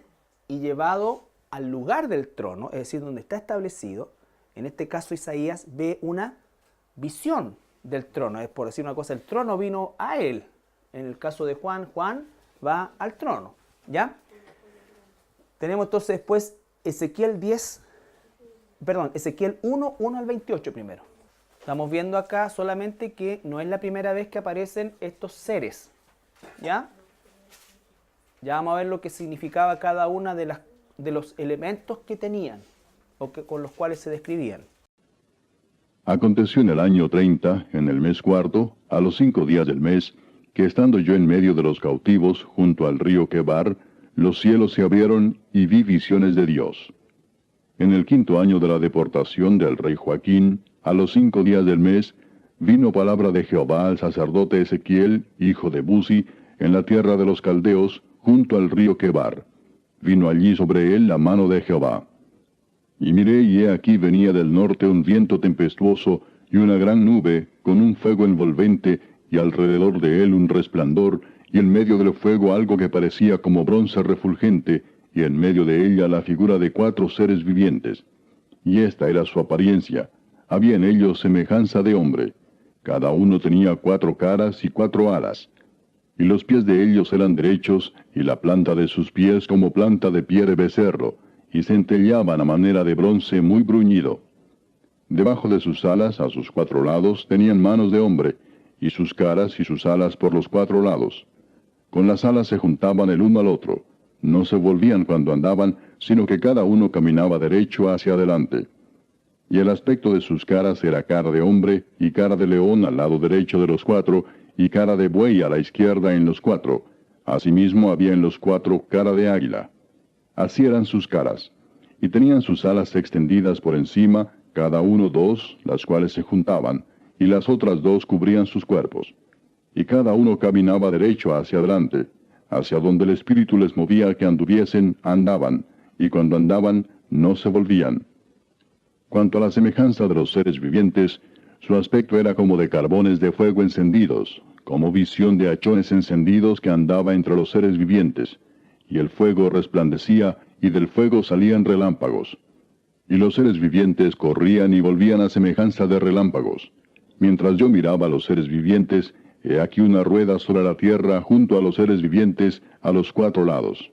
y llevado al lugar del trono, es decir, donde está establecido. En este caso Isaías ve una visión del trono, es por decir una cosa, el trono vino a él. En el caso de Juan va al trono, ¿ya? Tenemos entonces después Ezequiel 1, 1 al 28 primero. Estamos viendo acá solamente que no es la primera vez que aparecen estos seres, ¿ya? Ya vamos a ver lo que significaba cada una de los elementos que tenían, o con los cuales se describían. Aconteció en el año 30, en el mes cuarto, a los 5 días del mes, que estando yo en medio de los cautivos, junto al río Quebar, los cielos se abrieron y vi visiones de Dios. En el 5º año de la deportación del rey Joaquín, a los 5 días del mes, vino palabra de Jehová al sacerdote Ezequiel, hijo de Buzi, en la tierra de los caldeos, junto al río Quebar. Vino allí sobre él la mano de Jehová. Y miré, y he aquí venía del norte un viento tempestuoso, y una gran nube, con un fuego envolvente, y alrededor de él un resplandor, y en medio del fuego algo que parecía como bronce refulgente, y en medio de ella la figura de 4 seres vivientes. Y esta era su apariencia. Había en ellos semejanza de hombre. Cada uno tenía 4 caras y 4 alas. Y los pies de ellos eran derechos, y la planta de sus pies como planta de pie de becerro, y centelleaban a manera de bronce muy bruñido. Debajo de sus alas, a sus 4 lados, tenían manos de hombre, y sus caras y sus alas por los 4 lados. Con las alas se juntaban el uno al otro. No se volvían cuando andaban, sino que cada uno caminaba derecho hacia adelante. Y el aspecto de sus caras era cara de hombre, y cara de león al lado derecho de los 4, y cara de buey a la izquierda en los 4. Asimismo había en los 4 cara de águila. Así eran sus caras. Y tenían sus alas extendidas por encima, cada uno 2, las cuales se juntaban, y las otras 2 cubrían sus cuerpos. Y cada uno caminaba derecho hacia adelante, hacia donde el Espíritu les movía que anduviesen, andaban, y cuando andaban, no se volvían. Cuanto a la semejanza de los seres vivientes, su aspecto era como de carbones de fuego encendidos, como visión de hachones encendidos que andaba entre los seres vivientes, y el fuego resplandecía, y del fuego salían relámpagos. Y los seres vivientes corrían y volvían a semejanza de relámpagos. Mientras yo miraba a los seres vivientes, he aquí una rueda sobre la tierra junto a los seres vivientes a los 4 lados.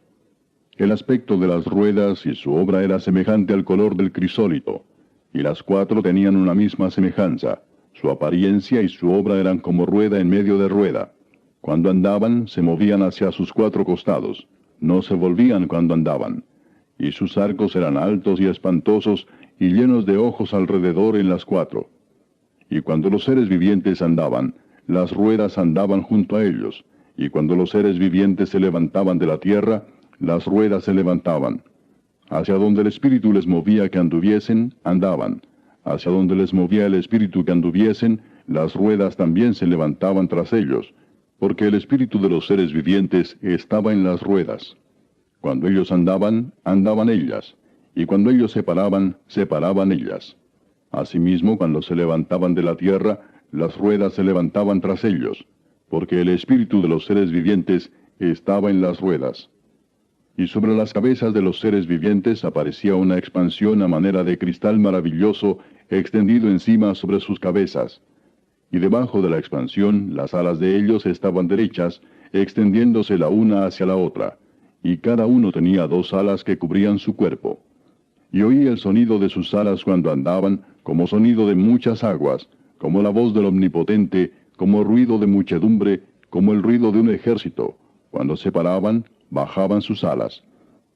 El aspecto de las ruedas y su obra era semejante al color del crisólito, y las 4 tenían una misma semejanza. Su apariencia y su obra eran como rueda en medio de rueda. Cuando andaban, se movían hacia sus 4 costados. No se volvían cuando andaban. Y sus arcos eran altos y espantosos, y llenos de ojos alrededor en las 4. Y cuando los seres vivientes andaban, las ruedas andaban junto a ellos, y cuando los seres vivientes se levantaban de la tierra, las ruedas se levantaban. Hacia donde el Espíritu les movía que anduviesen, andaban. Hacia donde les movía el Espíritu que anduviesen, las ruedas también se levantaban tras ellos, porque el Espíritu de los seres vivientes estaba en las ruedas. Cuando ellos andaban, andaban ellas, y cuando ellos se paraban ellas. Asimismo, cuando se levantaban de la tierra, las ruedas se levantaban tras ellos, porque el espíritu de los seres vivientes estaba en las ruedas. Y sobre las cabezas de los seres vivientes aparecía una expansión a manera de cristal maravilloso extendido encima sobre sus cabezas. Y debajo de la expansión, las alas de ellos estaban derechas, extendiéndose la una hacia la otra, y cada uno tenía 2 alas que cubrían su cuerpo. Y oí el sonido de sus alas cuando andaban, como sonido de muchas aguas, como la voz del Omnipotente, como ruido de muchedumbre, como el ruido de un ejército. Cuando se paraban, bajaban sus alas.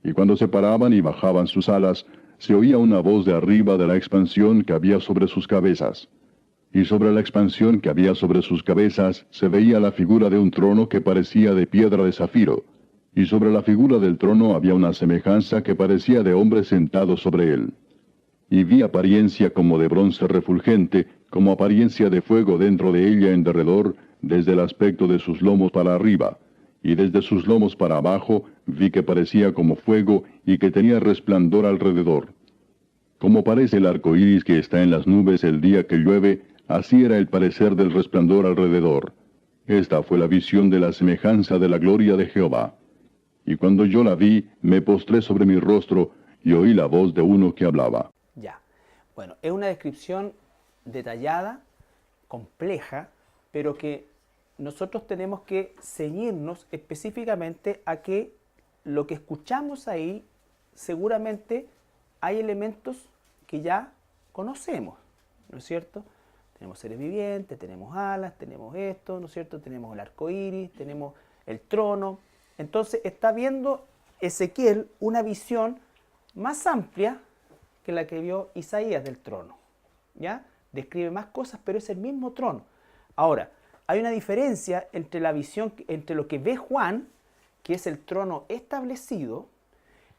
Y cuando se paraban y bajaban sus alas, se oía una voz de arriba de la expansión que había sobre sus cabezas. Y sobre la expansión que había sobre sus cabezas se veía la figura de un trono que parecía de piedra de zafiro, y sobre la figura del trono había una semejanza que parecía de hombre sentado sobre él. Y vi apariencia como de bronce refulgente, como apariencia de fuego dentro de ella en derredor, desde el aspecto de sus lomos para arriba, y desde sus lomos para abajo vi que parecía como fuego y que tenía resplandor alrededor. Como parece el arco iris que está en las nubes el día que llueve, así era el parecer del resplandor alrededor. Esta fue la visión de la semejanza de la gloria de Jehová. Y cuando yo la vi, me postré sobre mi rostro y oí la voz de uno que hablaba. Ya. Bueno, es una descripción detallada, compleja, pero que nosotros tenemos que ceñirnos específicamente a que lo que escuchamos ahí, seguramente hay elementos que ya conocemos, ¿no es cierto? Tenemos seres vivientes, tenemos alas, tenemos esto, ¿no es cierto? Tenemos el arco iris, tenemos el trono. Entonces está viendo Ezequiel una visión más amplia que la que vio Isaías del trono, ¿ya? Describe más cosas, pero es el mismo trono. Ahora, hay una diferencia entre la visión, entre lo que ve Juan, que es el trono establecido,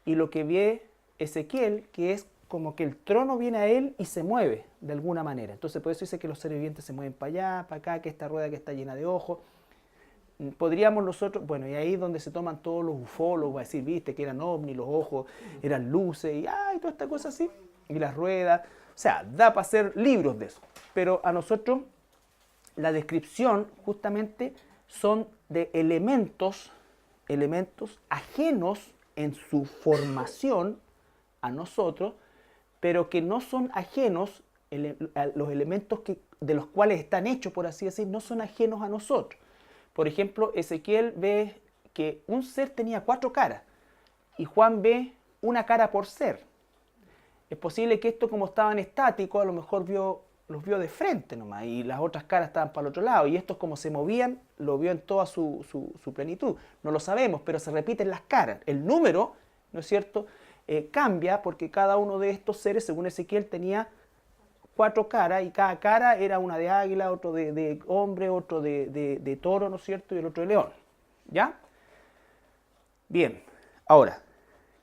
y lo que ve Ezequiel, que es como que el trono viene a él y se mueve de alguna manera. Entonces por eso dice que los seres vivientes se mueven para allá, para acá, que esta rueda que está llena de ojos. Podríamos nosotros, bueno, y ahí es donde se toman todos los ufólogos, a decir, viste, que eran ovnis, los ojos eran luces, y toda esta cosa así, y las ruedas. O sea, da para hacer libros de eso. Pero a nosotros la descripción justamente son de elementos ajenos en su formación a nosotros, pero que no son ajenos, a los elementos de los cuales están hechos, por así decir, no son ajenos a nosotros. Por ejemplo, Ezequiel ve que un ser tenía 4 caras y Juan ve una cara por ser. Es posible que esto, como estaban estáticos, a lo mejor los vio de frente nomás y las otras caras estaban para el otro lado, y estos, como se movían, lo vio en toda su plenitud. No lo sabemos, pero se repiten las caras. El número, ¿no es cierto?, cambia, porque cada uno de estos seres, según Ezequiel, tenía 4 caras, y cada cara era una de águila, otro de hombre, otro de toro, ¿no es cierto?, y el otro de león. ¿Ya? Bien. Ahora,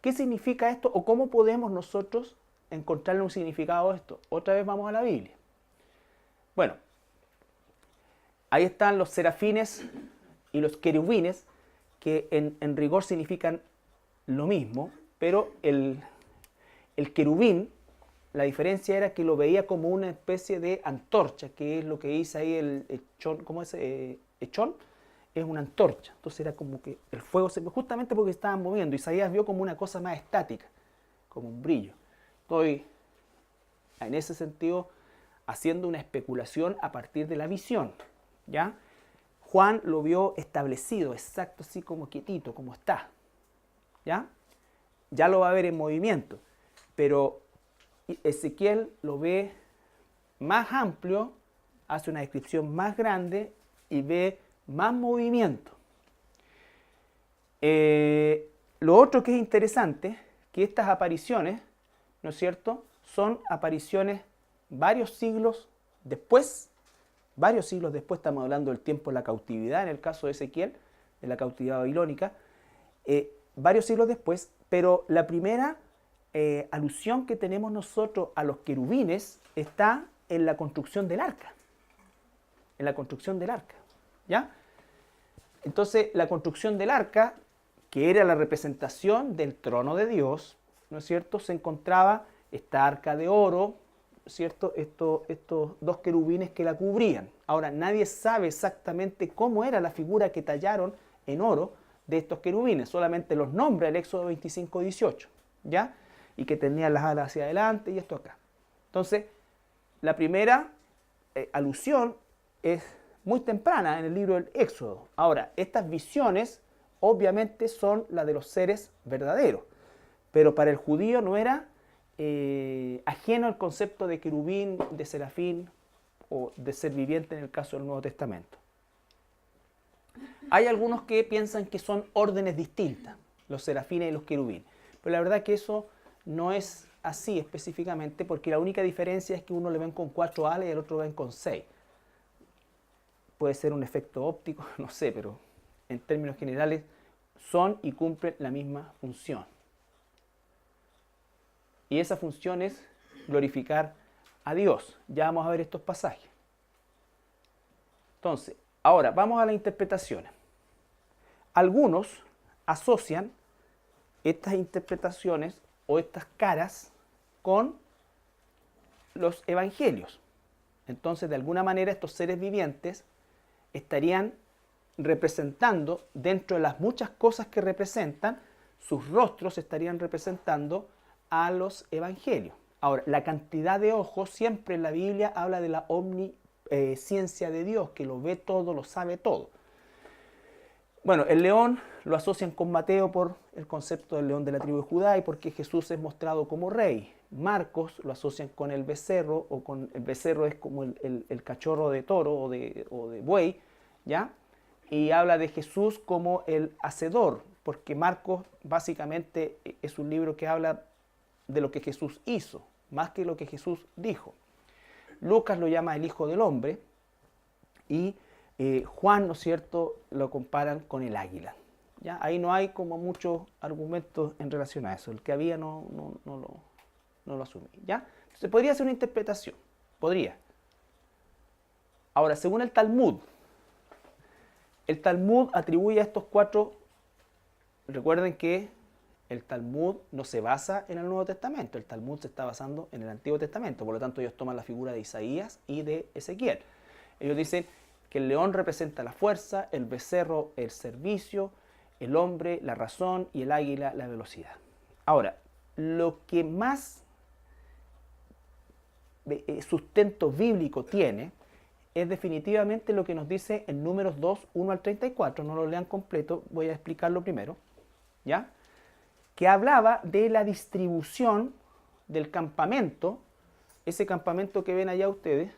¿qué significa esto, o cómo podemos nosotros encontrarle un significado a esto? Otra vez vamos a la Biblia. Bueno, ahí están los serafines y los querubines, que en rigor significan lo mismo, pero el querubín, la diferencia era que lo veía como una especie de antorcha, que es lo que dice ahí el echón. ¿Cómo es? Echón es una antorcha. Entonces era como que el fuego justamente porque estaban moviendo. Isaías vio como una cosa más estática, como un brillo. Estoy en ese sentido haciendo una especulación a partir de la visión, ¿ya? Juan lo vio establecido, exacto, así como quietito, como está, ¿ya? Ya lo va a ver en movimiento, pero Ezequiel lo ve más amplio, hace una descripción más grande y ve más movimiento. Lo otro que es interesante, que estas apariciones, ¿no es cierto?, son apariciones varios siglos después, estamos hablando del tiempo de la cautividad, en el caso de Ezequiel, de la cautividad babilónica, varios siglos después, pero la primera alusión que tenemos nosotros a los querubines está en la construcción del arca. ¿Ya? Entonces, la construcción del arca, que era la representación del trono de Dios, ¿no es cierto?, se encontraba esta arca de oro, ¿cierto?, estos dos querubines que la cubrían. Ahora, nadie sabe exactamente cómo era la figura que tallaron en oro de estos querubines, solamente los nombra el Éxodo 25:18, ¿ya? Y que tenían las alas hacia adelante y esto acá. Entonces, la primera alusión es muy temprana en el libro del Éxodo. Ahora, estas visiones obviamente son las de los seres verdaderos, pero para el judío no era ajeno el concepto de querubín, de serafín o de ser viviente en el caso del Nuevo Testamento. Hay algunos que piensan que son órdenes distintas, los serafines y los querubines, pero la verdad que eso no es así específicamente, porque la única diferencia es que uno le ven con 4 alas y el otro ven con 6. Puede ser un efecto óptico, no sé, pero en términos generales son y cumplen la misma función. Y esa función es glorificar a Dios. Ya vamos a ver estos pasajes. Entonces, ahora vamos a las interpretaciones. Algunos asocian estas interpretaciones o estas caras con los evangelios. Entonces, de alguna manera, estos seres vivientes estarían representando, dentro de las muchas cosas que representan, sus rostros estarían representando a los evangelios. Ahora, la cantidad de ojos siempre en la Biblia habla de la omnisciencia de Dios, que lo ve todo, lo sabe todo. Bueno, el león lo asocian con Mateo por el concepto del león de la tribu de Judá y porque Jesús es mostrado como rey. Marcos lo asocian con el becerro, o con el becerro es como el cachorro de toro o de buey, ¿ya? Y habla de Jesús como el hacedor, porque Marcos básicamente es un libro que habla de lo que Jesús hizo, más que lo que Jesús dijo. Lucas lo llama el Hijo del Hombre y Juan, ¿no es cierto?, lo comparan con el águila. ¿Ya? Ahí no hay como muchos argumentos en relación a eso. El que había no lo asumí. ¿Ya? Entonces podría ser una interpretación. Podría. Ahora, según el Talmud atribuye a estos 4. Recuerden que el Talmud no se basa en el Nuevo Testamento. El Talmud se está basando en el Antiguo Testamento. Por lo tanto, ellos toman la figura de Isaías y de Ezequiel. Ellos dicen que el león representa la fuerza, el becerro el servicio, el hombre la razón y el águila la velocidad. Ahora, lo que más sustento bíblico tiene es definitivamente lo que nos dice en Números 2, 1 al 34. No lo lean completo, voy a explicarlo primero, ¿ya? Que hablaba de la distribución del campamento, ese campamento que ven allá ustedes,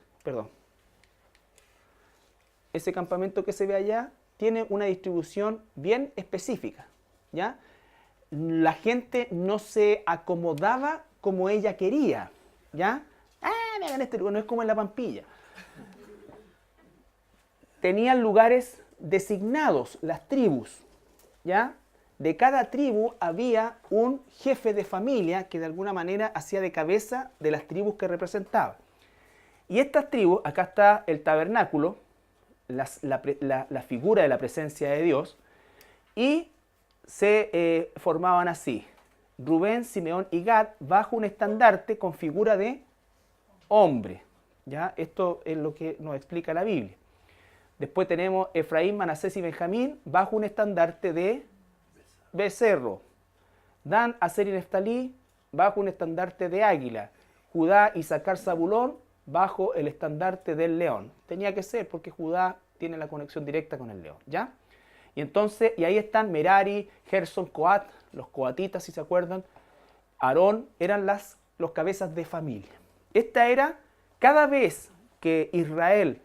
ese campamento que se ve allá tiene una distribución bien específica, ¿ya? La gente no se acomodaba como ella quería, ¿ya? Me hagan este lugar, no es como en la Pampilla. Tenían lugares designados, las tribus, ¿ya? De cada tribu había un jefe de familia que de alguna manera hacía de cabeza de las tribus que representaba. Y estas tribus, acá está el tabernáculo, la figura de la presencia de Dios, y se formaban así: Rubén, Simeón y Gad bajo un estandarte con figura de hombre. ¿Ya? Esto es lo que nos explica la Biblia. Después tenemos Efraín, Manasés y Benjamín bajo un estandarte de becerro. Dan, Aser y Neftalí bajo un estandarte de águila. Judá, Isaacar, Zabulón bajo el estandarte del león. Tenía que ser porque Judá tiene la conexión directa con el león, ¿ya? Y entonces, y ahí están Merari, Gerson, Coat, los coatitas, si se acuerdan, Aarón, eran los cabezas de familia. Esta era, cada vez que Israel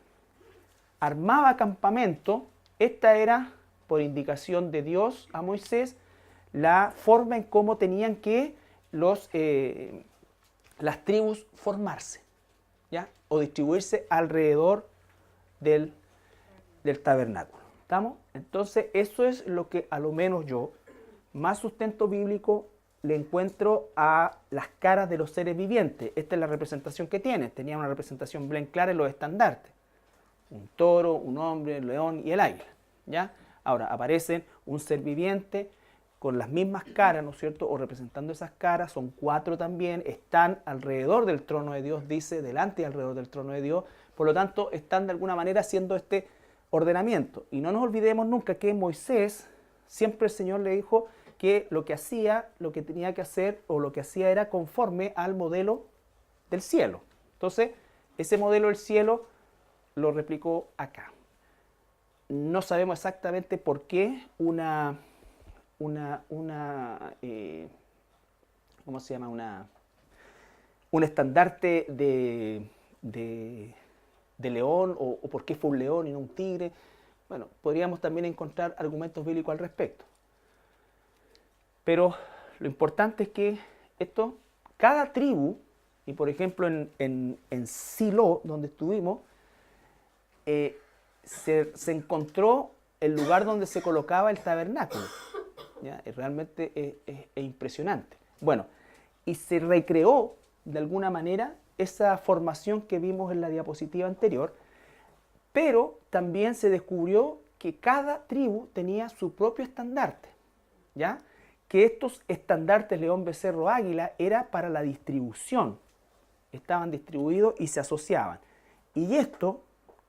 armaba campamento, esta era, por indicación de Dios a Moisés, la forma en cómo tenían que las tribus formarse, ¿ya? O distribuirse alrededor del tabernáculo. ¿Estamos? Entonces, eso es lo que a lo menos yo, más sustento bíblico, le encuentro a las caras de los seres vivientes. Esta es la representación que tienen. Tenían una representación bien clara en los estandartes. Un toro, un hombre, el león y el águila, ¿ya? Ahora, aparecen un ser viviente con las mismas caras, ¿no es cierto? O representando esas caras, son 4 también, están alrededor del trono de Dios, dice, delante y alrededor del trono de Dios. Por lo tanto, están de alguna manera haciendo este ordenamiento. Y no nos olvidemos nunca que Moisés, siempre el Señor le dijo que lo que hacía, lo que tenía que hacer, o lo que hacía era conforme al modelo del cielo. Entonces, ese modelo del cielo lo replicó acá. No sabemos exactamente por qué ¿cómo se llama? Un estandarte de león, o por qué fue un león y no un tigre. Bueno, podríamos también encontrar argumentos bíblicos al respecto. Pero lo importante es que cada tribu, y por ejemplo en Silo, donde estuvimos, se encontró el lugar donde se colocaba el tabernáculo. ¿Ya? Realmente es impresionante. Bueno, y se recreó de alguna manera esa formación que vimos en la diapositiva anterior, pero también se descubrió que cada tribu tenía su propio estandarte, ¿ya? Que estos estandartes león, becerro, águila era para la distribución, estaban distribuidos y se asociaban. Y esto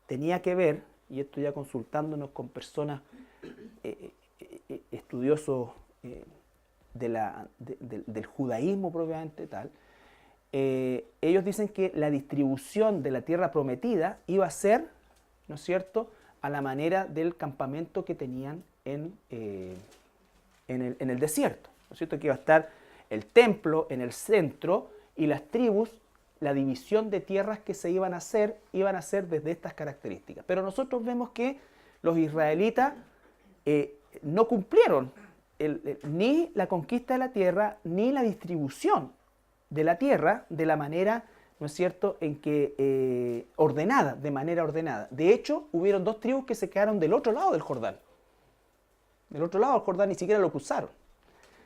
tenía que ver, y esto ya consultándonos con personas estudiosos del judaísmo propiamente tal, ellos dicen que la distribución de la tierra prometida iba a ser, ¿no es cierto?, a la manera del campamento que tenían en el desierto, ¿no es cierto?, que iba a estar el templo en el centro y las tribus, la división de tierras que se iban a hacer desde estas características. Pero nosotros vemos que los israelitas no cumplieron ni la conquista de la tierra, ni la distribución de la tierra de la manera, ¿no es cierto?, en que ordenada, de manera ordenada. De hecho, hubieron 2 tribus que se quedaron del otro lado del Jordán. Del otro lado del Jordán ni siquiera lo cruzaron.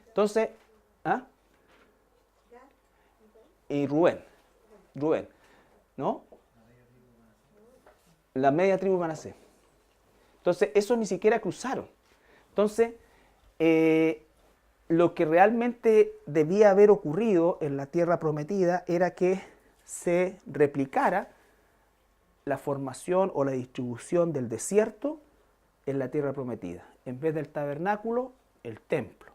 Entonces, y Rubén, ¿no? La media tribu Manasés. Entonces, esos ni siquiera cruzaron. Entonces, lo que realmente debía haber ocurrido en la tierra prometida era que se replicara la formación o la distribución del desierto en la tierra prometida. En vez del tabernáculo, el templo,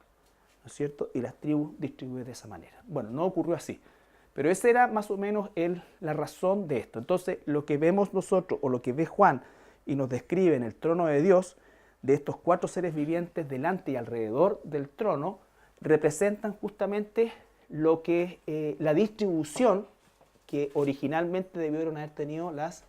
¿no es cierto? Y las tribus distribuidas de esa manera. Bueno, no ocurrió así, pero esa era más o menos la razón de esto. Entonces, lo que vemos nosotros, o lo que ve Juan y nos describe en el trono de Dios, de estos 4 seres vivientes delante y alrededor del trono, representan justamente lo que la distribución que originalmente debieron haber tenido las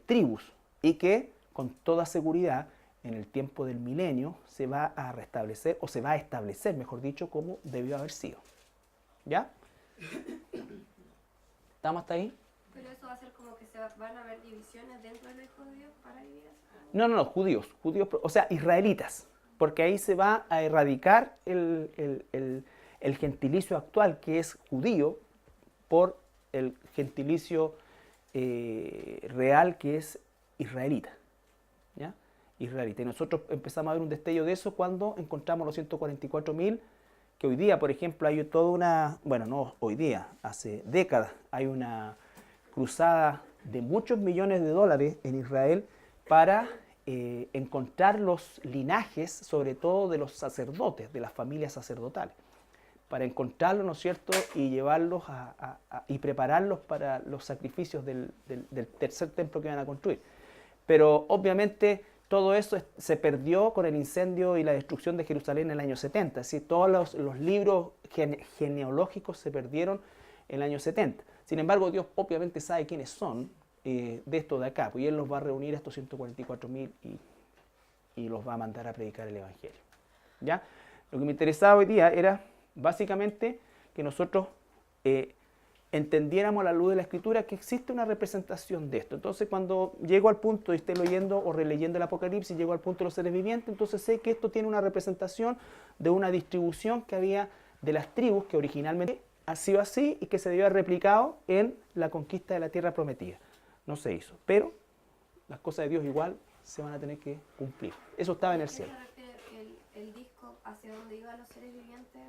tribus, y que con toda seguridad en el tiempo del milenio se va a restablecer, o se va a establecer, mejor dicho, como debió haber sido. ¿Ya? ¿Estamos hasta ahí? Pero eso va a ser como que van a haber divisiones dentro de los hijos de Dios para vivir así. No, judíos, o sea, israelitas, porque ahí se va a erradicar el gentilicio actual, que es judío, por el gentilicio real, que es israelita. ¿Ya? Israelita. Y nosotros empezamos a ver un destello de eso cuando encontramos los 144.000, que hoy día, por ejemplo, hay toda una, bueno, no hoy día, hace décadas, hay una cruzada de muchos millones de dólares en Israel para encontrar los linajes, sobre todo de los sacerdotes, de las familias sacerdotales, para encontrarlos, ¿no es cierto?, y llevarlos y prepararlos para los sacrificios del tercer templo que van a construir. Pero obviamente todo eso se perdió con el incendio y la destrucción de Jerusalén en el año 70. Es decir, todos los libros genealógicos se perdieron en el año 70. Sin embargo, Dios obviamente sabe quiénes son de estos de acá, pues, y Él los va a reunir a estos 144.000 y los va a mandar a predicar el Evangelio. ¿Ya? Lo que me interesaba hoy día era básicamente que nosotros entendiéramos a la luz de la Escritura que existe una representación de esto. Entonces, cuando llego al punto, y esté leyendo o releyendo el Apocalipsis, llego al punto de los seres vivientes, entonces sé que esto tiene una representación de una distribución que había de las tribus, que originalmente ha sido así y que se debió haber replicado en la conquista de la tierra prometida. No se hizo, pero las cosas de Dios igual se van a tener que cumplir. Eso estaba en el cielo. ¿A qué se refiere el disco hacia dónde iban los seres vivientes.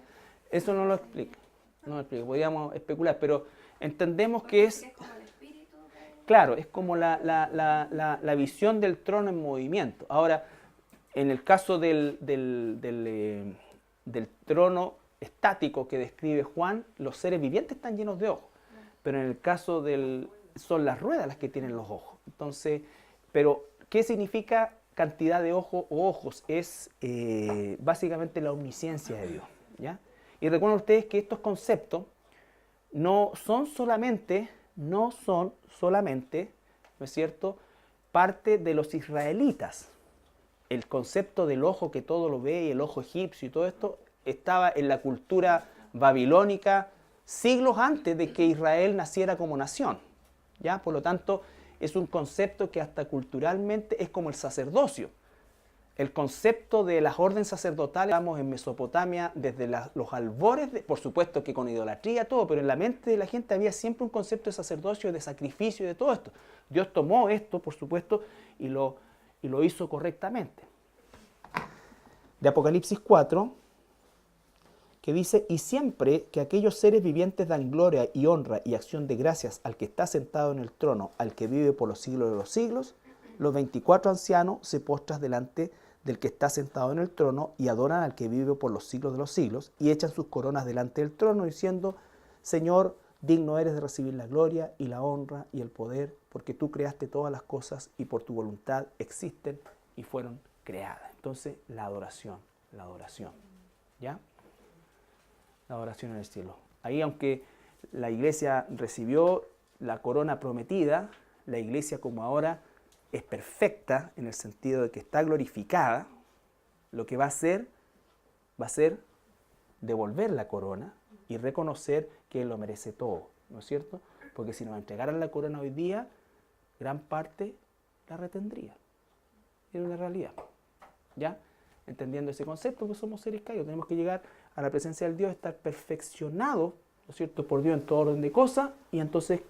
Eso no lo explica. No lo explica. Podríamos especular, pero entendemos Porque que es es, como el espíritu claro, es como la visión del trono en movimiento. Ahora, en el caso del trono estático que describe Juan, los seres vivientes están llenos de ojos. Pero en el caso son las ruedas las que tienen los ojos. Entonces, pero ¿qué significa cantidad de ojos o ojos? Es básicamente la omnisciencia de Dios, ¿ya? Y recuerden ustedes que estos conceptos no son solamente, ¿no es cierto?, parte de los israelitas. El concepto del ojo que todo lo ve y el ojo egipcio y todo esto estaba en la cultura babilónica siglos antes de que Israel naciera como nación, ¿ya? Por lo tanto, es un concepto que hasta culturalmente es como el sacerdocio. El concepto de las órdenes sacerdotales, estamos en Mesopotamia desde los albores, por supuesto que con idolatría, todo, pero en la mente de la gente había siempre un concepto de sacerdocio, de sacrificio y de todo esto. Dios tomó esto, por supuesto, y lo hizo correctamente. De Apocalipsis 4, que dice, y siempre que aquellos seres vivientes dan gloria y honra y acción de gracias al que está sentado en el trono, al que vive por los siglos de los siglos, los 24 ancianos se postran delante del que está sentado en el trono y adoran al que vive por los siglos de los siglos y echan sus coronas delante del trono diciendo, Señor, digno eres de recibir la gloria y la honra y el poder, porque tú creaste todas las cosas y por tu voluntad existen y fueron creadas. Entonces, la adoración, ¿ya? La adoración en el cielo. Ahí, aunque la iglesia recibió la corona prometida, la iglesia como ahora es perfecta en el sentido de que está glorificada, lo que va a hacer devolver la corona y reconocer que Él lo merece todo, ¿no es cierto? Porque si nos entregaran la corona hoy día, gran parte la retendría. Es una realidad, ¿ya? Entendiendo ese concepto, que somos seres caídos, tenemos que llegar a la presencia del Dios, estar perfeccionados, ¿no es cierto?, por Dios en todo orden de cosas, y entonces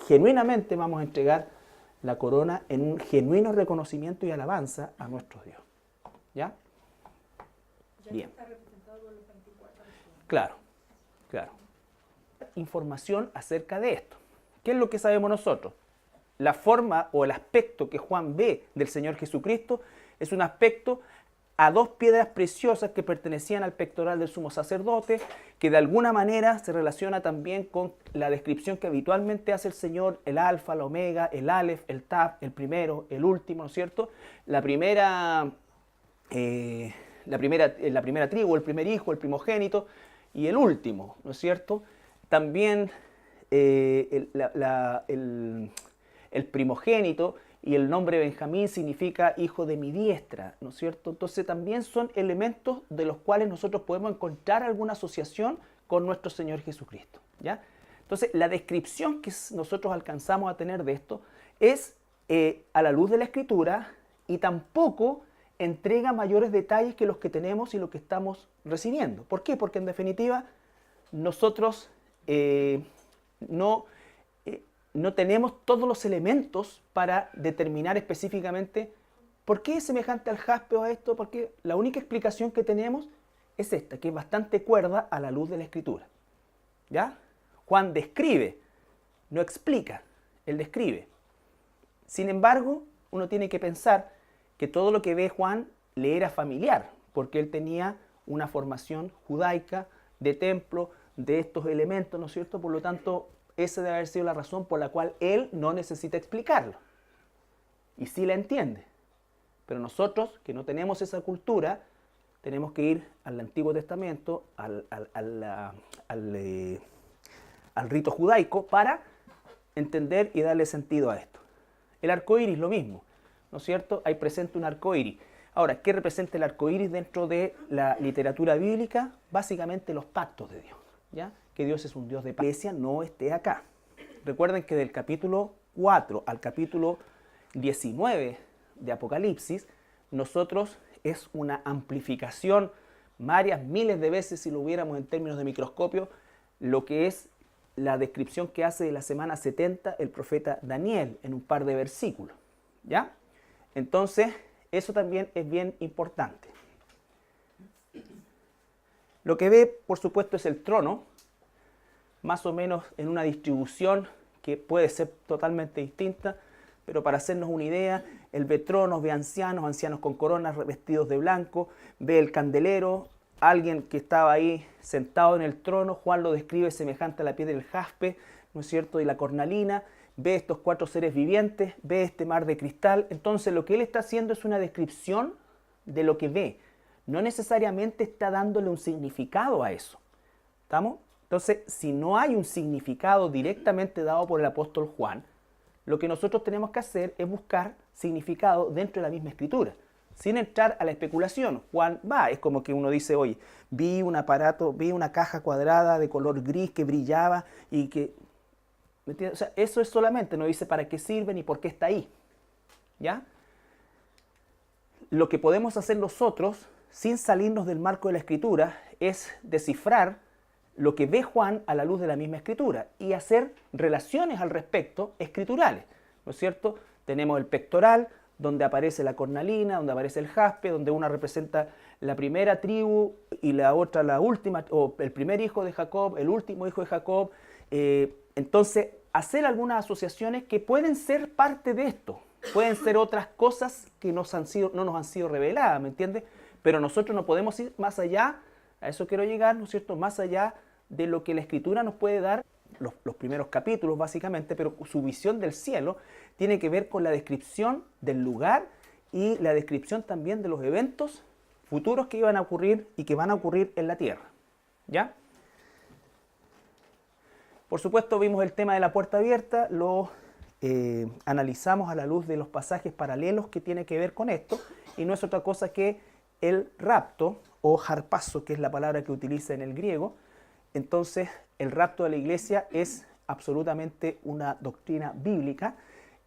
genuinamente vamos a entregar la corona en un genuino reconocimiento y alabanza a nuestro Dios. ¿Ya? Bien. Está representado por los 24 ancianos. Claro. Información acerca de esto. ¿Qué es lo que sabemos nosotros? La forma o el aspecto que Juan ve del Señor Jesucristo es un aspecto a dos piedras preciosas que pertenecían al pectoral del sumo sacerdote, que de alguna manera se relaciona también con la descripción que habitualmente hace el Señor, el alfa, la omega, el alef, el taf, el primero, el último, ¿no es cierto? La primera tribu, el primer hijo, el primogénito y el último, ¿no es cierto? También el primogénito y el nombre Benjamín significa hijo de mi diestra, ¿no es cierto? Entonces también son elementos de los cuales nosotros podemos encontrar alguna asociación con nuestro Señor Jesucristo, ¿ya? Entonces la descripción que nosotros alcanzamos a tener de esto es a la luz de la Escritura y tampoco entrega mayores detalles que los que tenemos y los que estamos recibiendo. ¿Por qué? Porque en definitiva nosotros no tenemos todos los elementos para determinar específicamente por qué es semejante al jaspe o a esto, porque la única explicación que tenemos es esta, que es bastante cuerda a la luz de la Escritura. ¿Ya? Juan describe, no explica, él describe. Sin embargo, uno tiene que pensar que todo lo que ve Juan le era familiar, porque él tenía una formación judaica de templo, de estos elementos, ¿no es cierto? Por lo tanto, esa debe haber sido la razón por la cual él no necesita explicarlo. Y sí la entiende. Pero nosotros, que no tenemos esa cultura, tenemos que ir al Antiguo Testamento, al rito judaico, para entender y darle sentido a esto. El arco iris, lo mismo, ¿no es cierto? Hay presente un arco iris. Ahora, ¿qué representa el arco iris dentro de la literatura bíblica? Básicamente los pactos de Dios, ¿ya? Que Dios es un Dios de paz. La iglesia no esté acá. Recuerden que del capítulo 4 al capítulo 19 de Apocalipsis, nosotros es una amplificación varias miles de veces, si lo hubiéramos en términos de microscopio, lo que es la descripción que hace de la semana 70 el profeta Daniel en un par de versículos, ¿ya? Entonces, eso también es bien importante. Lo que ve, por supuesto, es el trono, más o menos en una distribución que puede ser totalmente distinta, pero para hacernos una idea, él ve tronos, ve ancianos, ancianos con coronas vestidos de blanco, ve el candelero, alguien que estaba ahí sentado en el trono. Juan lo describe semejante a la piedra del jaspe, ¿no es cierto?, y la cornalina. Ve estos 4 seres vivientes, ve este mar de cristal. Entonces lo que él está haciendo es una descripción de lo que ve. No necesariamente está dándole un significado a eso. ¿Estamos? Entonces, si no hay un significado directamente dado por el apóstol Juan, lo que nosotros tenemos que hacer es buscar significado dentro de la misma escritura, sin entrar a la especulación. Juan es como que uno dice, oye, vi un aparato, vi una caja cuadrada de color gris que brillaba y que... ¿Me entiendes? O sea, eso es solamente, no dice para qué sirve ni por qué está ahí. ¿Ya? Lo que podemos hacer nosotros, sin salirnos del marco de la escritura, es descifrar lo que ve Juan a la luz de la misma escritura y hacer relaciones al respecto escriturales, ¿no es cierto? Tenemos el pectoral, donde aparece la cornalina, donde aparece el jaspe, donde una representa la primera tribu y la otra la última, o el primer hijo de Jacob, el último hijo de Jacob. Entonces, hacer algunas asociaciones que pueden ser parte de esto, pueden ser otras cosas que no nos han sido reveladas, ¿me entiendes? Pero nosotros no podemos ir más allá, a eso quiero llegar, ¿no es cierto?, más allá de lo que la Escritura nos puede dar, los primeros capítulos básicamente, pero su visión del cielo tiene que ver con la descripción del lugar y la descripción también de los eventos futuros que iban a ocurrir y que van a ocurrir en la tierra. ¿Ya? Por supuesto, vimos el tema de la puerta abierta, lo analizamos a la luz de los pasajes paralelos que tiene que ver con esto, y no es otra cosa que el rapto, o harpazo, que es la palabra que utiliza en el griego. Entonces, el rapto de la iglesia es absolutamente una doctrina bíblica,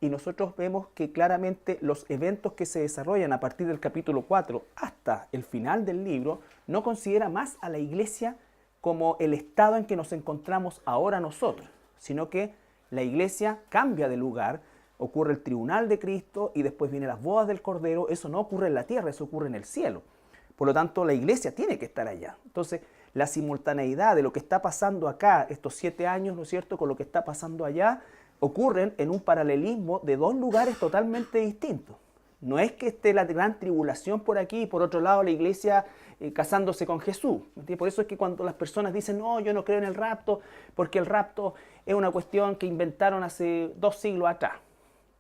y nosotros vemos que claramente los eventos que se desarrollan a partir del capítulo 4 hasta el final del libro no considera más a la iglesia como el estado en que nos encontramos ahora nosotros, sino que la iglesia cambia de lugar, ocurre el tribunal de Cristo y después vienen las bodas del Cordero. Eso no ocurre en la tierra, eso ocurre en el cielo. Por lo tanto, la iglesia tiene que estar allá. Entonces, la simultaneidad de lo que está pasando acá, estos 7 años, ¿no es cierto?, con lo que está pasando allá, ocurren en un paralelismo de 2 lugares totalmente distintos. No es que esté la gran tribulación por aquí y por otro lado la iglesia casándose con Jesús. Por eso es que cuando las personas dicen, no, yo no creo en el rapto, porque el rapto es una cuestión que inventaron hace 2 siglos atrás,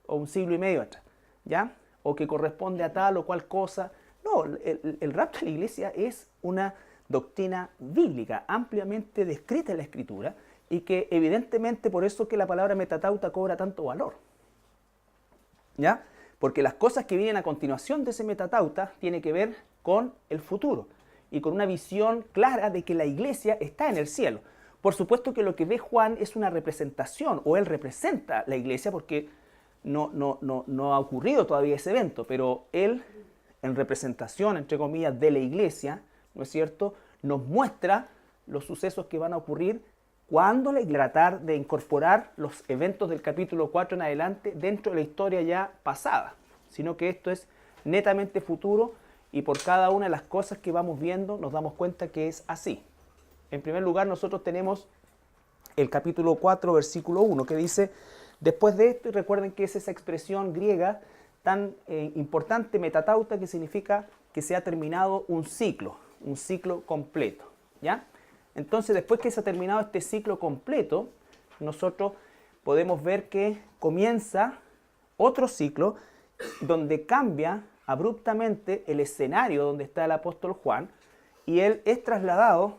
o 1 siglo y medio atrás, ¿ya? O que corresponde a tal o cual cosa. No, el rapto de la iglesia es una doctrina bíblica ampliamente descrita en la Escritura y que evidentemente por eso que la palabra metatauta cobra tanto valor. ¿Ya? Porque las cosas que vienen a continuación de ese metatauta tienen que ver con el futuro y con una visión clara de que la iglesia está en el cielo. Por supuesto que lo que ve Juan es una representación, o él representa la iglesia porque no ha ocurrido todavía ese evento, pero él, en representación, entre comillas, de la iglesia, ¿no es cierto?, nos muestra los sucesos que van a ocurrir cuando le tratar de incorporar los eventos del capítulo 4 en adelante dentro de la historia ya pasada, sino que esto es netamente futuro y por cada una de las cosas que vamos viendo nos damos cuenta que es así. En primer lugar, nosotros tenemos el capítulo 4, versículo 1, que dice, después de esto, y recuerden que es esa expresión griega tan importante, metatauta, que significa que se ha terminado un ciclo completo, ¿ya? Entonces, después que se ha terminado este ciclo completo, nosotros podemos ver que comienza otro ciclo donde cambia abruptamente el escenario donde está el apóstol Juan y él es trasladado,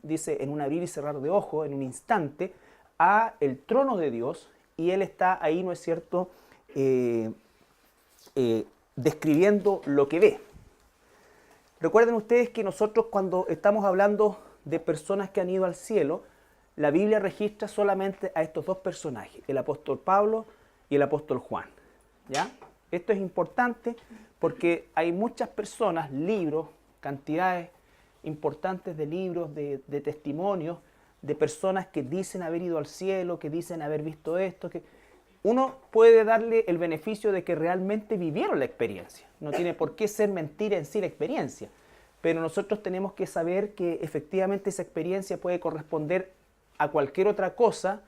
dice, en un abrir y cerrar de ojos, en un instante, a el trono de Dios y él está ahí, ¿no es cierto?, describiendo lo que ve. Recuerden ustedes que nosotros cuando estamos hablando de personas que han ido al cielo, la Biblia registra solamente a estos 2 personajes, el apóstol Pablo y el apóstol Juan, ¿ya? Esto es importante porque hay muchas personas, libros, cantidades importantes de libros, de testimonios, de personas que dicen haber ido al cielo, que dicen haber visto esto, que uno puede darle el beneficio de que realmente vivieron la experiencia. No tiene por qué ser mentira en sí la experiencia. pero nosotros tenemos que saber que efectivamente esa experiencia puede corresponder a cualquier otra cosa,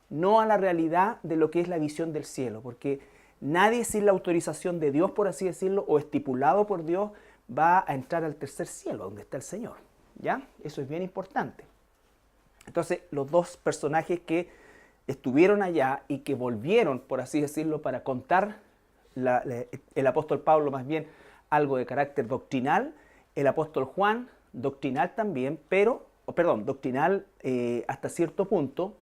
no a la realidad de lo que es la visión del cielo, porque nadie sin la autorización de Dios, por así decirlo, o estipulado por Dios, va a entrar al tercer cielo, donde está el Señor. ¿Ya? Eso es bien importante. Entonces, los dos personajes que estuvieron allá y que volvieron, por así decirlo, para contar el apóstol Pablo más bien algo de carácter doctrinal, el apóstol Juan doctrinal también, pero, doctrinal hasta cierto punto.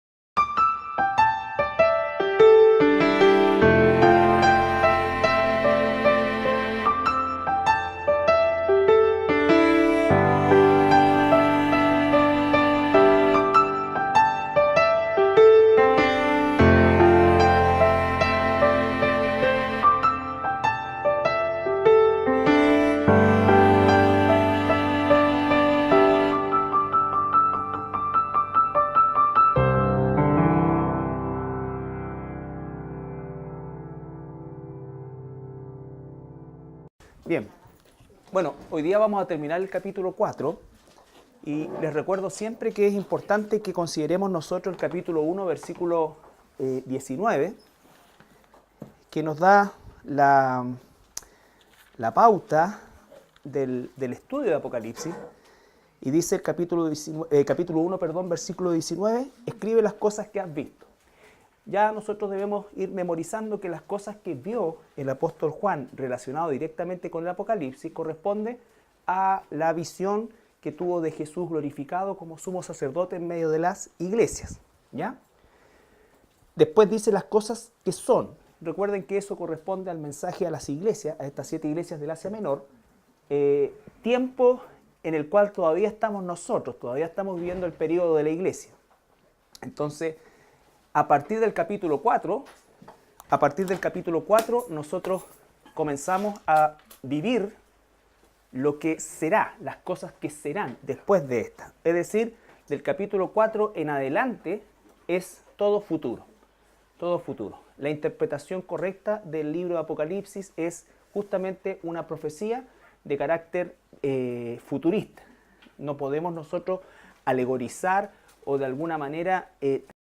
Bien, bueno, hoy día vamos a terminar el capítulo 4 y les recuerdo siempre que es importante que consideremos nosotros el capítulo 1, versículo 19, que nos da la pauta del estudio de Apocalipsis, y dice el capítulo 1, versículo 19, escribe las cosas que has visto. Ya nosotros debemos ir memorizando que las cosas que vio el apóstol Juan relacionado directamente con el Apocalipsis corresponde a la visión que tuvo de Jesús glorificado como sumo sacerdote en medio de las iglesias. ¿Ya? Después dice las cosas que son. Recuerden que eso corresponde al mensaje a las iglesias, a estas 7 iglesias del Asia Menor, tiempo en el cual todavía estamos nosotros, todavía estamos viviendo el periodo de la iglesia. Entonces, a partir del capítulo 4, nosotros comenzamos a vivir lo que será, las cosas que serán después de esta. Es decir, del capítulo 4 en adelante es todo futuro, todo futuro. La interpretación correcta del libro de Apocalipsis es justamente una profecía de carácter futurista. No podemos nosotros alegorizar o de alguna manera